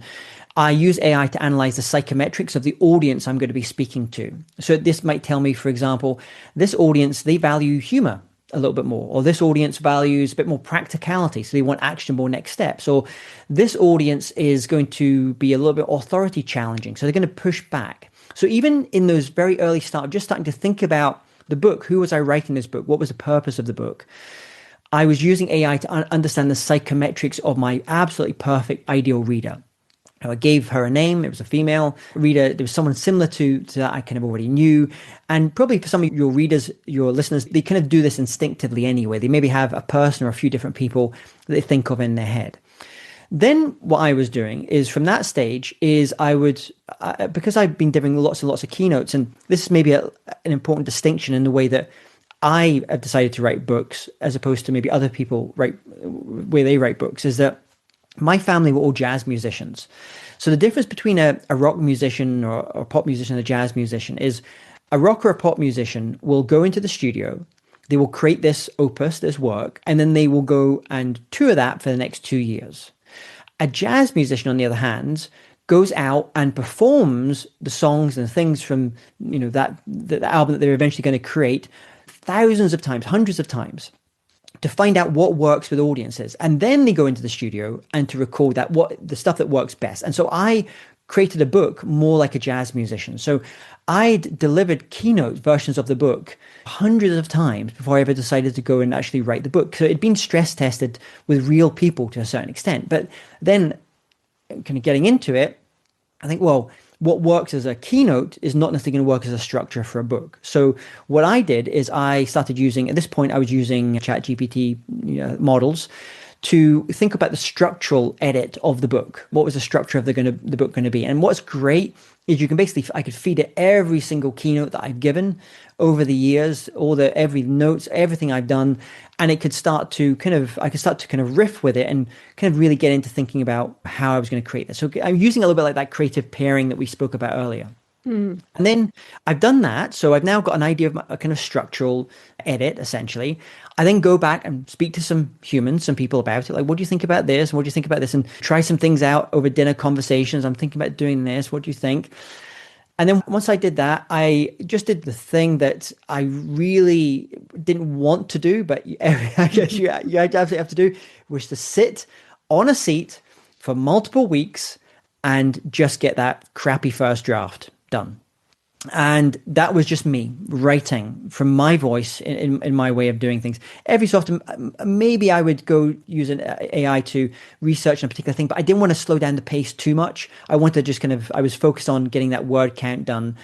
I use AI to analyze the psychometrics of the audience I'm going to be speaking to. So this might tell me, for example, this audience, they value humor a little bit more, or this audience values a bit more practicality, so they want actionable next steps, or this audience is going to be a little bit authority challenging, so they're going to push back. So even in those very early start, just starting to think about the book, who was I writing this book? What was the purpose of the book? I was using AI to understand the psychometrics of my absolutely perfect ideal reader. I gave her a name. It was a female reader. There was someone similar to that I kind of already knew. And probably for some of your readers, your listeners, they kind of do this instinctively anyway. They maybe have a person or a few different people that they think of in their head. Then what I was doing is from that stage is I would, because I've been giving lots and lots of keynotes, and this is maybe an important distinction in the way that I have decided to write books as opposed to maybe other people where they write books, is that my family were all jazz musicians. So the difference between a rock musician or a pop musician and a jazz musician is a rock or a pop musician will go into the studio, they will create this opus, this work, and then they will go and tour that for the next 2 years. A jazz musician, on the other hand, goes out and performs the songs and the things from the album that they're eventually going to create thousands of times, hundreds of times, to find out what works with audiences. And then they go into the studio and to record the stuff that works best. And so I created a book more like a jazz musician. So I'd delivered keynote versions of the book hundreds of times before I ever decided to go and actually write the book. So it'd been stress tested with real people to a certain extent. But then kind of getting into it, I think, well, what works as a keynote is not necessarily going to work as a structure for a book. So what I did is I started using, at this point, I was using ChatGPT models to think about the structural edit of the book. What was the structure of the book going to be? And what's great is you can I could feed it every single keynote that I've given over the years, every notes, everything I've done, and I could start to kind of riff with it and kind of really get into thinking about how I was going to create this. So I'm using a little bit like that creative pairing that we spoke about earlier. And then I've done that. So I've now got an idea of a kind of structural edit, essentially. I then go back and speak to some people about it. Like, what do you think about this? What do you think about this? And try some things out over dinner conversations. I'm thinking about doing this. What do you think? And then once I did that, I just did the thing that I really didn't want to do, but I guess you absolutely have to do, which to sit on a seat for multiple weeks and just get that crappy first draft done. And that was just me writing from my voice in my way of doing things. Every so often, maybe I would go use an AI to research a particular thing, but I didn't want to slow down the pace too much. I wanted to just I was focused on getting that word count done.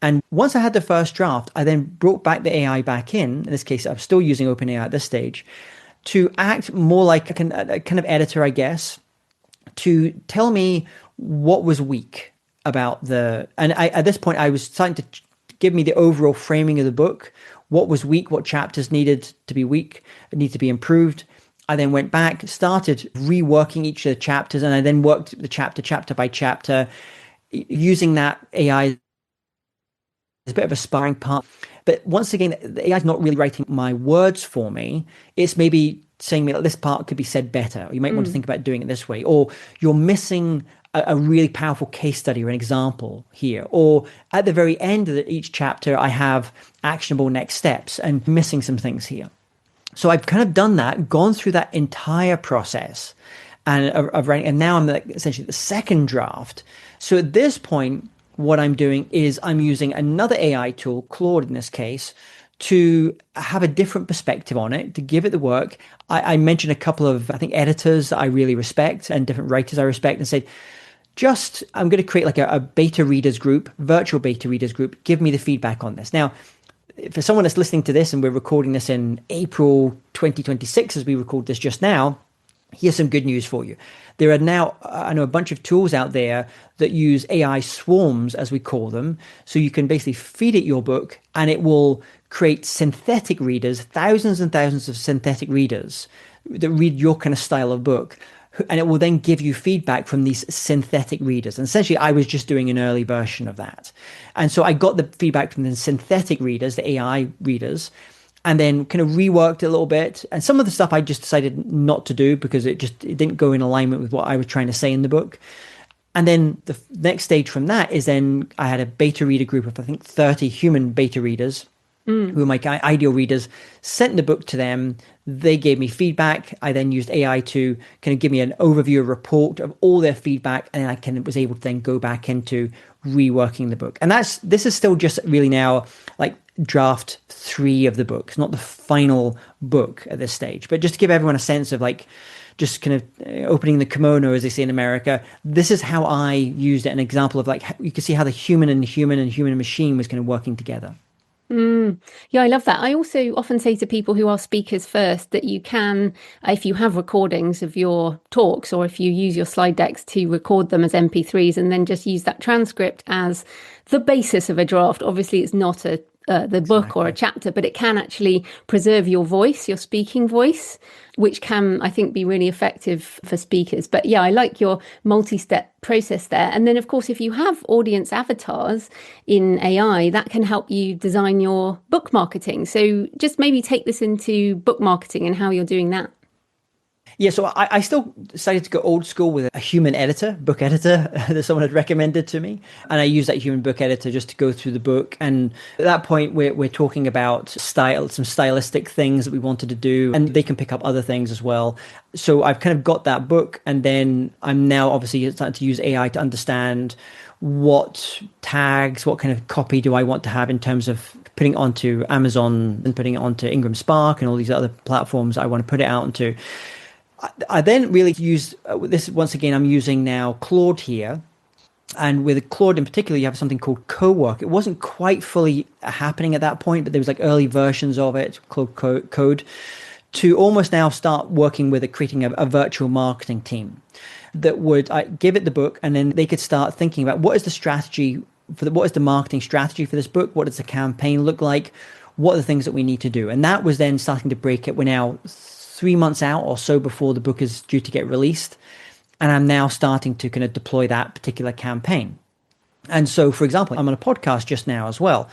And once I had the first draft, I then brought back the AI back in this case, I'm still using OpenAI at this stage, to act more like a kind of editor, I guess, to tell me what was weak about at this point I was starting to give me the overall framing of the book, what was weak, what chapters needed to be weak, need to be improved. I then went back, started reworking each of the chapters, and I then worked the chapter by chapter, using that AI as a bit of a sparring partner. But once again, the AI is not really writing my words for me. It's maybe saying this part could be said better. Or you might want to think about doing it this way, or you're missing a really powerful case study or an example here. Or at the very end of each chapter, I have actionable next steps and missing some things here. So I've kind of done that, gone through that entire process of writing, and now I'm essentially the second draft. So at this point, what I'm doing is I'm using another AI tool, Claude in this case, to have a different perspective on it, to give it the work. I mentioned a couple of, I think, editors that I really respect and different writers I respect, and said, I'm going to create like a beta readers group, virtual beta readers group. Give me the feedback on this. Now, for someone that's listening to this, and we're recording this in April 2026 as we record this just now, Here's some good news for you. There are now, I know, a bunch of tools out there that use AI swarms, as we call them. So you can basically feed it your book and it will create synthetic readers, thousands and thousands of synthetic readers that read your kind of style of book. And it will then give you feedback from these synthetic readers. And essentially, I was just doing an early version of that. And so I got the feedback from the synthetic readers, the AI readers, and then kind of reworked it a little bit. And some of the stuff I just decided not to do because it didn't go in alignment with what I was trying to say in the book. And then the next stage from that is then I had a beta reader group of, I think, 30 human beta readers who were my ideal readers, sent the book to them. They gave me feedback. I then used AI to kind of give me an overview, a report of all their feedback. And I was able to then go back into reworking the book. And this is still just really now like draft 3 of the book. It's not the final book at this stage, but just to give everyone a sense of like, just kind of opening the kimono, as they say in America. This is how I used it, an example of like, you can see how the human and machine was kind of working together. Yeah, I love that. I also often say to people who are speakers first that you can, if you have recordings of your talks or if you use your slide decks to record them as MP3s and then just use that transcript as the basis of a draft. Obviously, it's not the book or a chapter, but it can actually preserve your voice, your speaking voice, which can, I think, be really effective for speakers. But yeah, I like your multi-step process there. And then, of course, if you have audience avatars in AI, that can help you design your book marketing. So just maybe take this into book marketing and how you're doing that. Yeah, so I still decided to go old school with a human book editor that someone had recommended to me. And I used that human book editor just to go through the book. And at that point, we're talking about some stylistic things that we wanted to do. And they can pick up other things as well. So I've kind of got that book. And then I'm now obviously starting to use AI to understand what tags, what kind of copy do I want to have in terms of putting it onto Amazon and putting it onto Ingram Spark and all these other platforms I want to put it out into. I then really use this. Once again, I'm using now Claude here. And with Claude in particular, you have something called co-work. It wasn't quite fully happening at that point, but there was like early versions of it, Claude Code, to almost now start working with creating a virtual marketing team that would give it the book, and then they could start thinking about what is the strategy what is the marketing strategy for this book? What does the campaign look like? What are the things that we need to do? And that was then starting to break it. We're now 3 months out or so before the book is due to get released. And I'm now starting to kind of deploy that particular campaign. And so, for example, I'm on a podcast just now as well.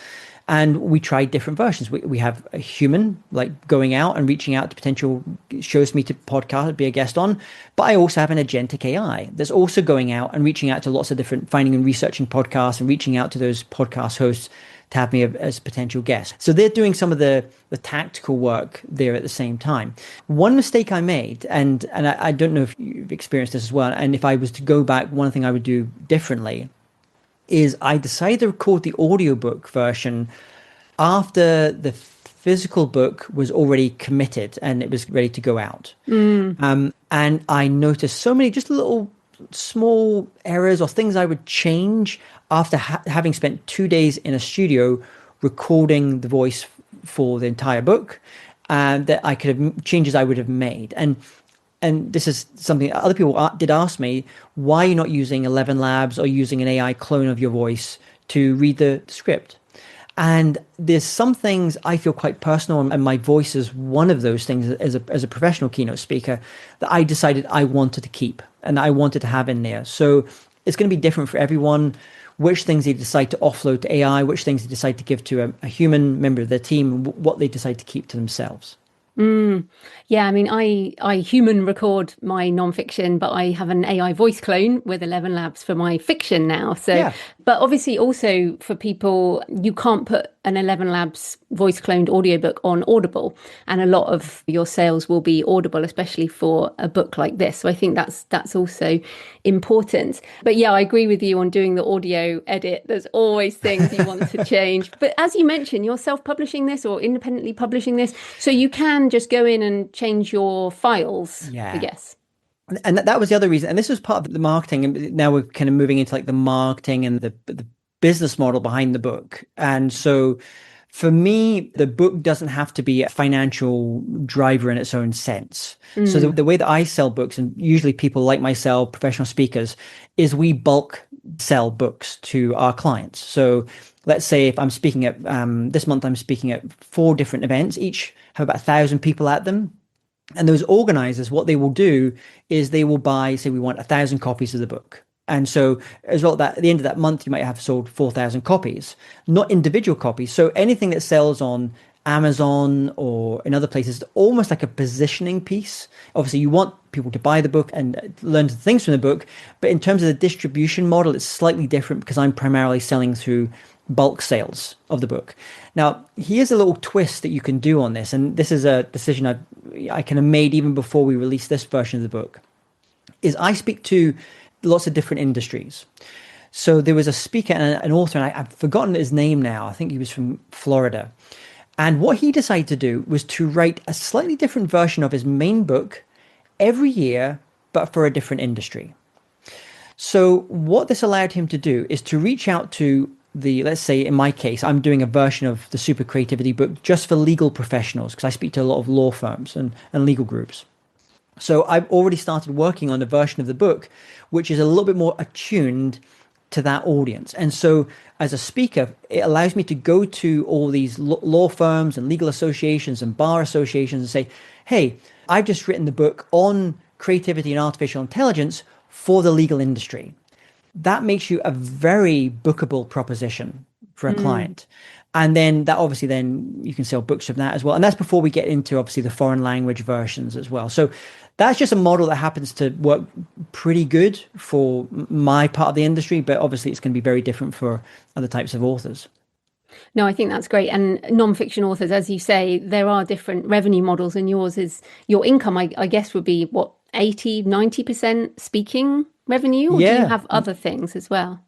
And we tried different versions. We have a human like going out and reaching out to potential shows me to podcast, be a guest on. But I also have an agentic AI that's also going out and reaching out to lots of different, finding and researching podcasts and reaching out to those podcast hosts to have me as potential guests. So they're doing some of the tactical work there at the same time. One mistake I made, and I don't know if you've experienced this as well, and if I was to go back, one thing I would do differently is I decided to record the audiobook version after the physical book was already committed and it was ready to go out. And I noticed so many just little small errors or things I would change after having spent 2 days in a studio recording the voice for the entire book, and that I could have changes I would have made. And this is something other people did ask me, why are you not using 11 Labs or using an AI clone of your voice to read the script? And there's some things I feel quite personal, and my voice is one of those things as a professional keynote speaker that I decided I wanted to keep and I wanted to have in there. So it's going to be different for everyone, which things they decide to offload to AI, which things they decide to give to a human member of their team, what they decide to keep to themselves. Yeah, I mean, I human record my nonfiction, but I have an AI voice clone with 11 Labs for my fiction now. So, yeah. But obviously also for people, you can't put an 11 Labs voice cloned audiobook on Audible. And a lot of your sales will be Audible, especially for a book like this. So I think that's also important. But yeah, I agree with you on doing the audio edit. There's always things you want to change. But as you mentioned, you're self-publishing this or independently publishing this. So you can just go in and change your files, I guess. And that was the other reason. And this was part of the marketing. And now we're kind of moving into like the marketing and the business model behind the book. And so For me, the book doesn't have to be a financial driver in its own sense. So the way that I sell books, and usually people like myself, professional speakers, is we bulk sell books to our clients. So let's say if I'm speaking at, this month, I'm speaking at 4 different events, each have about 1,000 people at them. And those organizers, what they will do is they will buy, say we want 1,000 copies of the book. And so as well, that at the end of that month, you might have sold 4,000 copies, not individual copies. So anything that sells on Amazon or in other places, almost like a positioning piece. Obviously, you want people to buy the book and learn things from the book. But in terms of the distribution model, it's slightly different because I'm primarily selling through bulk sales of the book. Now, here's a little twist that you can do on this. And this is a decision I kind of made even before we released this version of the book, is I speak to lots of different industries. So there was a speaker and an author, and I've forgotten his name now. I think he was from Florida. And what he decided to do was to write a slightly different version of his main book every year, but for a different industry. So what this allowed him to do is to reach out to let's say in my case, I'm doing a version of the SuperCreativity book just for legal professionals, because I speak to a lot of law firms and legal groups. So I've already started working on a version of the book, which is a little bit more attuned to that audience. And so as a speaker, it allows me to go to all these law firms and legal associations and bar associations and say, hey, I've just written the book on creativity and artificial intelligence for the legal industry. That makes you a very bookable proposition for a client. And then that obviously then you can sell books from that as well. And that's before we get into obviously the foreign language versions as well. So that's just a model that happens to work pretty good for my part of the industry, but obviously it's going to be very different for other types of authors. No, I think that's great. And nonfiction authors, as you say, there are different revenue models, and yours is your income, I guess, would be what, 80, 90% speaking revenue? Or do you have other things as well?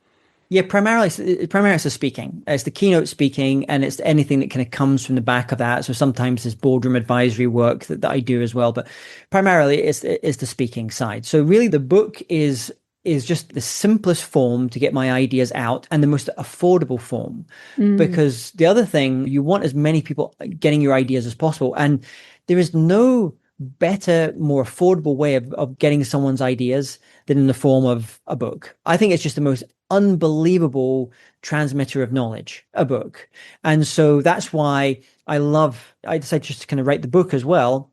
Yeah, primarily it's the speaking. It's the keynote speaking, and it's anything that kind of comes from the back of that. So sometimes there's boardroom advisory work that I do as well, but primarily it's the speaking side. So really the book is just the simplest form to get my ideas out, and the most affordable form. Because the other thing, you want as many people getting your ideas as possible. And there is no better, more affordable way of getting someone's ideas than in the form of a book. I think it's just the most unbelievable transmitter of knowledge, a book. And so that's why I decided just to kind of write the book as well.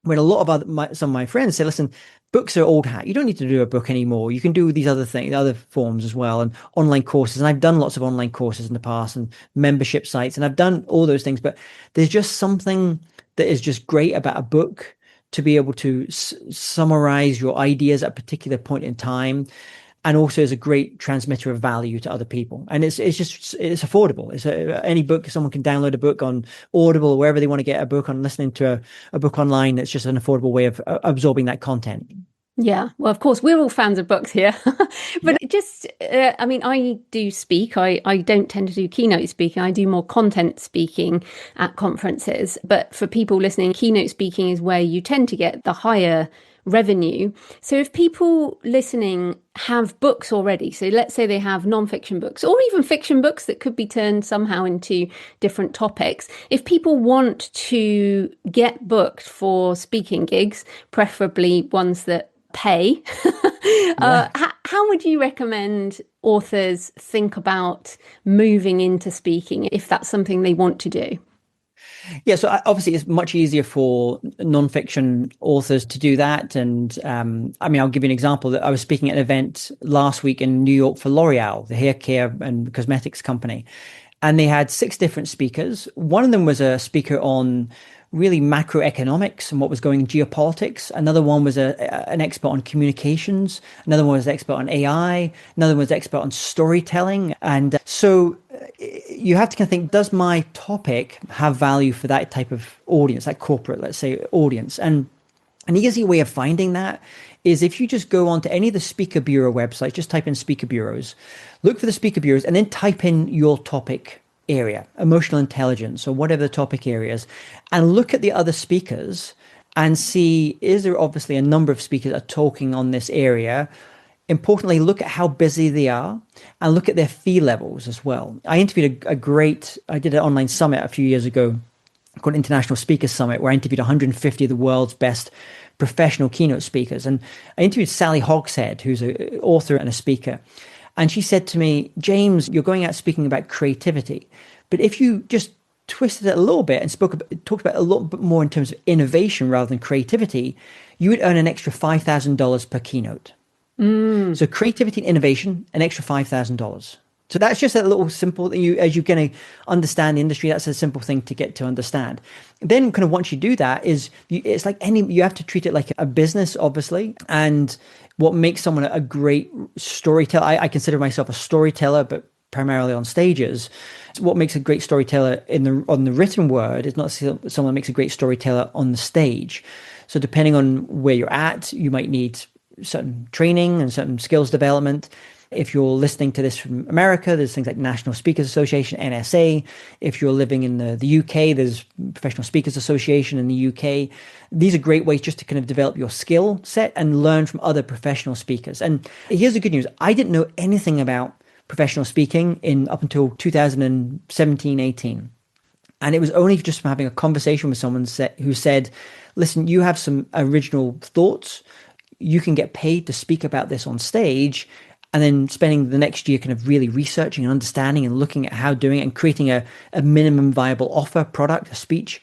When a lot of some of my friends say, listen, books are old hat. You don't need to do a book anymore. You can do these other things, other forms as well, and online courses. And I've done lots of online courses in the past and membership sites, and I've done all those things. But there's just something that is just great about a book, to be able to summarize your ideas at a particular point in time, and also is a great transmitter of value to other people. And it's affordable. It's any book, someone can download a book on Audible or wherever they want to get a book, on listening to a book online. It's just an affordable way of absorbing that content. Yeah, well, of course, we're all fans of books here. But just, I mean, I do speak. I don't tend to do keynote speaking. I do more content speaking at conferences. But for people listening, keynote speaking is where you tend to get the higher revenue. So if people listening have books already, so let's say they have nonfiction books or even fiction books that could be turned somehow into different topics. If people want to get booked for speaking gigs, preferably ones that pay, how would you recommend authors think about moving into speaking if that's something they want to do? Yeah, so obviously it's much easier for nonfiction authors to do that. And I mean, I'll give you an example. That I was speaking at an event last week in New York for L'Oreal, the hair care and cosmetics company. And they had 6 different speakers. One of them was a speaker on really macroeconomics and what was going in geopolitics. Another one was an expert on communications. Another one was an expert on AI. Another one was an expert on storytelling. And so you have to kind of think, does my topic have value for that type of audience, that corporate, let's say, audience? And an easy way of finding that is if you just go onto any of the speaker bureau websites, just type in speaker bureaus, look for the speaker bureaus, and then type in your topic area, emotional intelligence or whatever the topic area is, and look at the other speakers and see, is there obviously a number of speakers that are talking on this area? Importantly, look at how busy they are and look at their fee levels as well. I interviewed I did an online summit a few years ago called International Speakers Summit, where I interviewed 150 of the world's best professional keynote speakers. And I interviewed Sally Hogshead, who's an author and a speaker. And she said to me, James, you're going out speaking about creativity. But if you just twisted it a little bit and talked about it a little bit more in terms of innovation rather than creativity, you would earn an extra $5,000 per keynote. So creativity and innovation, an extra $5,000. So that's just a little simple that as you're going to understand the industry, that's a simple thing to get to understand. Then kind of once you do that it's like you have to treat it like a business, obviously. And what makes someone a great storyteller, I consider myself a storyteller, but primarily on stages. What makes a great storyteller on the written word is not someone makes a great storyteller on the stage. So depending on where you're at, you might need certain training and certain skills development. If you're listening to this from America, there's things like National Speakers Association, NSA. If you're living in the UK, there's Professional Speakers Association in the UK. These are great ways just to kind of develop your skill set and learn from other professional speakers. And here's the good news. I didn't know anything about professional speaking up until 2017, 18. And it was only just from having a conversation with someone who said, listen, you have some original thoughts. You can get paid to speak about this on stage, and then spending the next year kind of really researching and understanding and looking at how doing it and creating a minimum viable offer, product, a speech.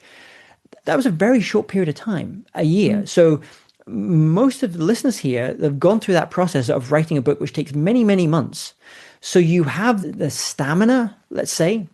That was a very short period of time, a year. So most of the listeners here have gone through that process of writing a book, which takes many, many months. So you have the stamina, let's say,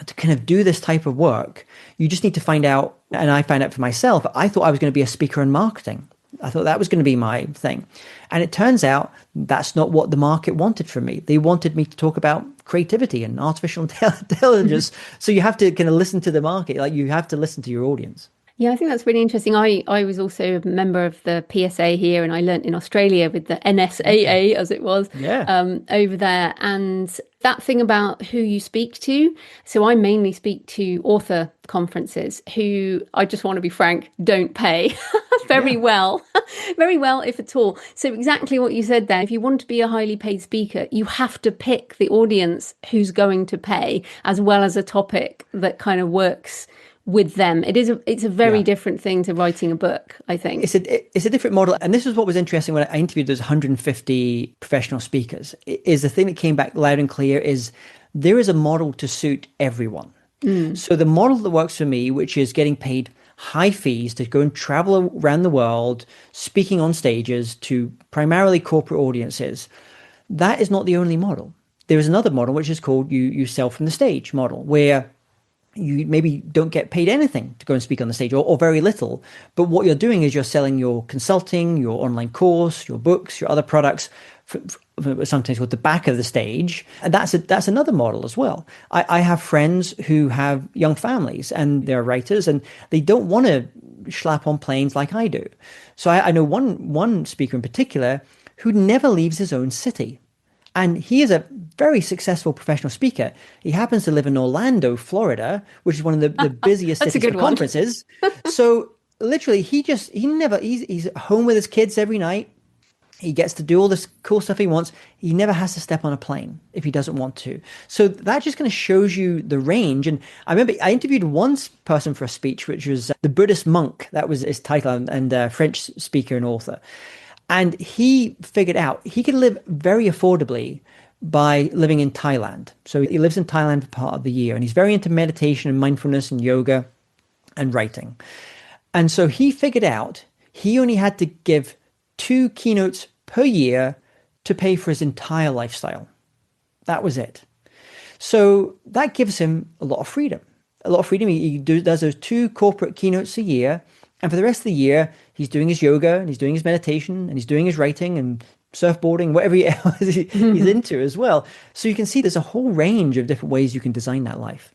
to kind of do this type of work. You just need to find out, and I found out for myself, I thought I was going to be a speaker in marketing. I thought that was going to be my thing. And it turns out that's not what the market wanted from me. They wanted me to talk about creativity and artificial intelligence. So you have to kind of listen to the market. Like you have to listen to your audience. Yeah, I think that's really interesting. I was also a member of the PSA here, and I learnt in Australia with the NSAA, as it was, over there. And that thing about who you speak to. So I mainly speak to author conferences who, I just want to be frank, don't pay very well, if at all. So exactly what you said there. If you want to be a highly paid speaker, you have to pick the audience who's going to pay, as well as a topic that kind of works with them. It's a very different thing to writing a book, I think. It's a different model. And this is what was interesting when I interviewed those 150 professional speakers, is the thing that came back loud and clear is there is a model to suit everyone. So the model that works for me, which is getting paid high fees to go and travel around the world, speaking on stages to primarily corporate audiences, that is not the only model. There is another model, which is called you sell from the stage model, where you maybe don't get paid anything to go and speak on the stage or very little. But what you're doing is you're selling your consulting, your online course, your books, your other products, sometimes called the back of the stage. And that's another model as well. I have friends who have young families and they're writers and they don't want to schlap on planes like I do. So I know one speaker in particular who never leaves his own city. And he is a very successful professional speaker. He happens to live in Orlando, Florida, which is one of the busiest cities for conferences. So literally, he's home with his kids every night. He gets to do all this cool stuff he wants. He never has to step on a plane if he doesn't want to. So that just kind of shows you the range. And I remember I interviewed one person for a speech, which was the Buddhist monk. That was his title, and a French speaker and author. And he figured out he could live very affordably by living in Thailand. So he lives in Thailand for part of the year, and he's very into meditation and mindfulness and yoga and writing. And so he figured out he only had to give 2 keynotes per year to pay for his entire lifestyle. That was it. So that gives him a lot of freedom. He does those 2 corporate keynotes a year. And for the rest of the year, he's doing his yoga and he's doing his meditation and he's doing his writing and surfboarding, whatever he's into as well. So you can see there's a whole range of different ways you can design that life.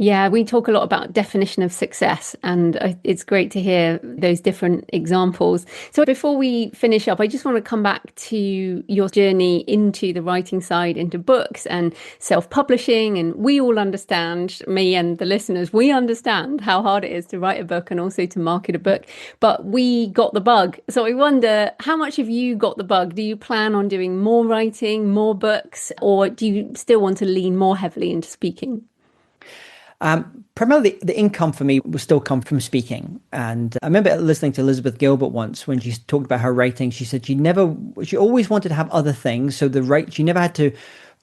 Yeah, we talk a lot about definition of success, and it's great to hear those different examples. So before we finish up, I just want to come back to your journey into the writing side, into books and self-publishing. And we all understand, me and the listeners, we understand how hard it is to write a book and also to market a book. But we got the bug. So I wonder, how much have you got the bug? Do you plan on doing more writing, more books, or do you still want to lean more heavily into speaking? Primarily, the income for me will still come from speaking. And I remember listening to Elizabeth Gilbert once when she talked about her writing. She said she always wanted to have other things. So she never had to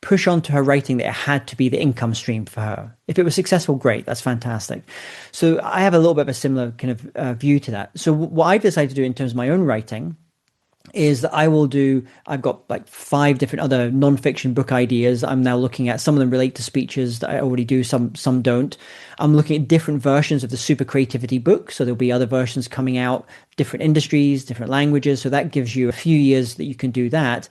push onto her writing that it had to be the income stream for her. If it was successful, great, that's fantastic. So I have a little bit of a similar kind of view to that. So what I've decided to do in terms of my own writing is that I've got like 5 different other nonfiction book ideas. I'm now looking at, some of them relate to speeches that I already do, some don't. I'm looking at different versions of the SuperCreativity book. So there'll be other versions coming out, different industries, different languages. So that gives you a few years that you can do that.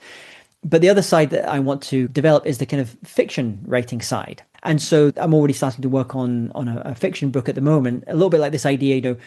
But the other side that I want to develop is the kind of fiction writing side. And so I'm already starting to work on a fiction book at the moment, a little bit like this idea,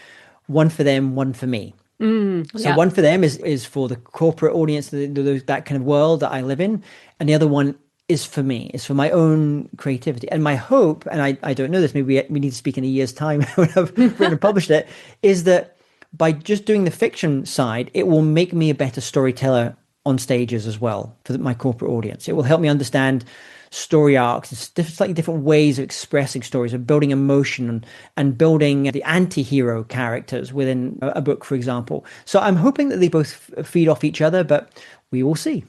one for them, one for me. So one for them is for the corporate audience, that kind of world that I live in. And the other one is for me, is for my own creativity. And my hope, and I don't know this, maybe we need to speak in a year's time when I've written and published it, is that by just doing the fiction side, it will make me a better storyteller on stages as well for my corporate audience. It will help me understand story arcs, slightly different ways of expressing stories, of building emotion and building the anti-hero characters within a book, for example. So I'm hoping that they both feed off each other, but we will see.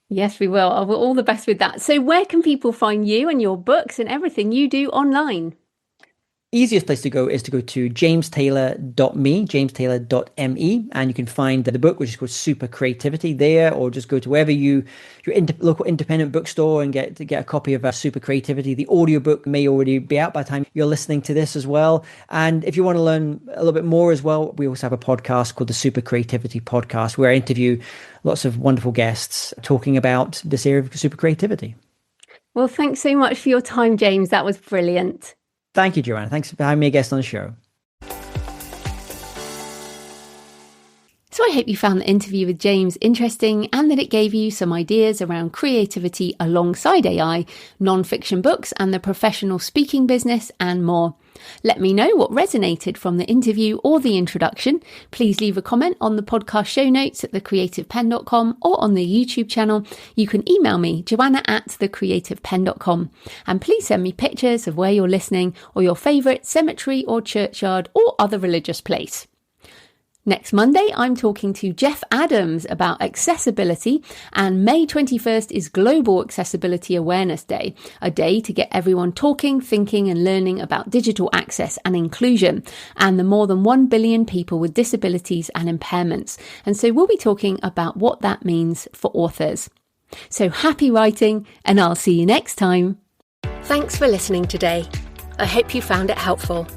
Yes, we will. All the best with that. So where can people find you and your books and everything you do online? Easiest place to go is to go to jamestaylor.me, and you can find the book, which is called SuperCreativity, there, or just go to wherever your local independent bookstore and get a copy of SuperCreativity. The audiobook may already be out by the time you're listening to this as well. And if you want to learn a little bit more as well, we also have a podcast called the SuperCreativity Podcast, where I interview lots of wonderful guests talking about this area of supercreativity. Well, thanks so much for your time, James. That was brilliant. Thank you, Joanna. Thanks for having me a guest on the show. So I hope you found the interview with James interesting and that it gave you some ideas around creativity alongside AI, non-fiction books and the professional speaking business and more. Let me know what resonated from the interview or the introduction. Please leave a comment on the podcast show notes at thecreativepenn.com or on the YouTube channel. You can email me, joanna@thecreativepenn.com. And please send me pictures of where you're listening or your favourite cemetery or churchyard or other religious place. Next Monday, I'm talking to Jeff Adams about accessibility, and May 21st is Global Accessibility Awareness Day, a day to get everyone talking, thinking and learning about digital access and inclusion, and the more than 1 billion people with disabilities and impairments. And so we'll be talking about what that means for authors. So happy writing, and I'll see you next time. Thanks for listening today. I hope you found it helpful.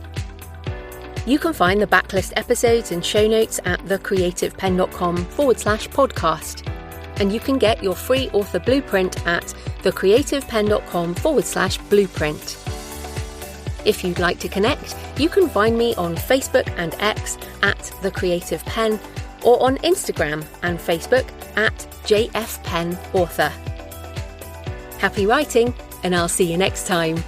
You can find the backlist episodes and show notes at thecreativepenn.com/podcast. And you can get your free author blueprint at thecreativepenn.com/blueprint. If you'd like to connect, you can find me on Facebook and X at The Creative Penn, or on Instagram and Facebook at JFPennAuthor. Happy writing, and I'll see you next time.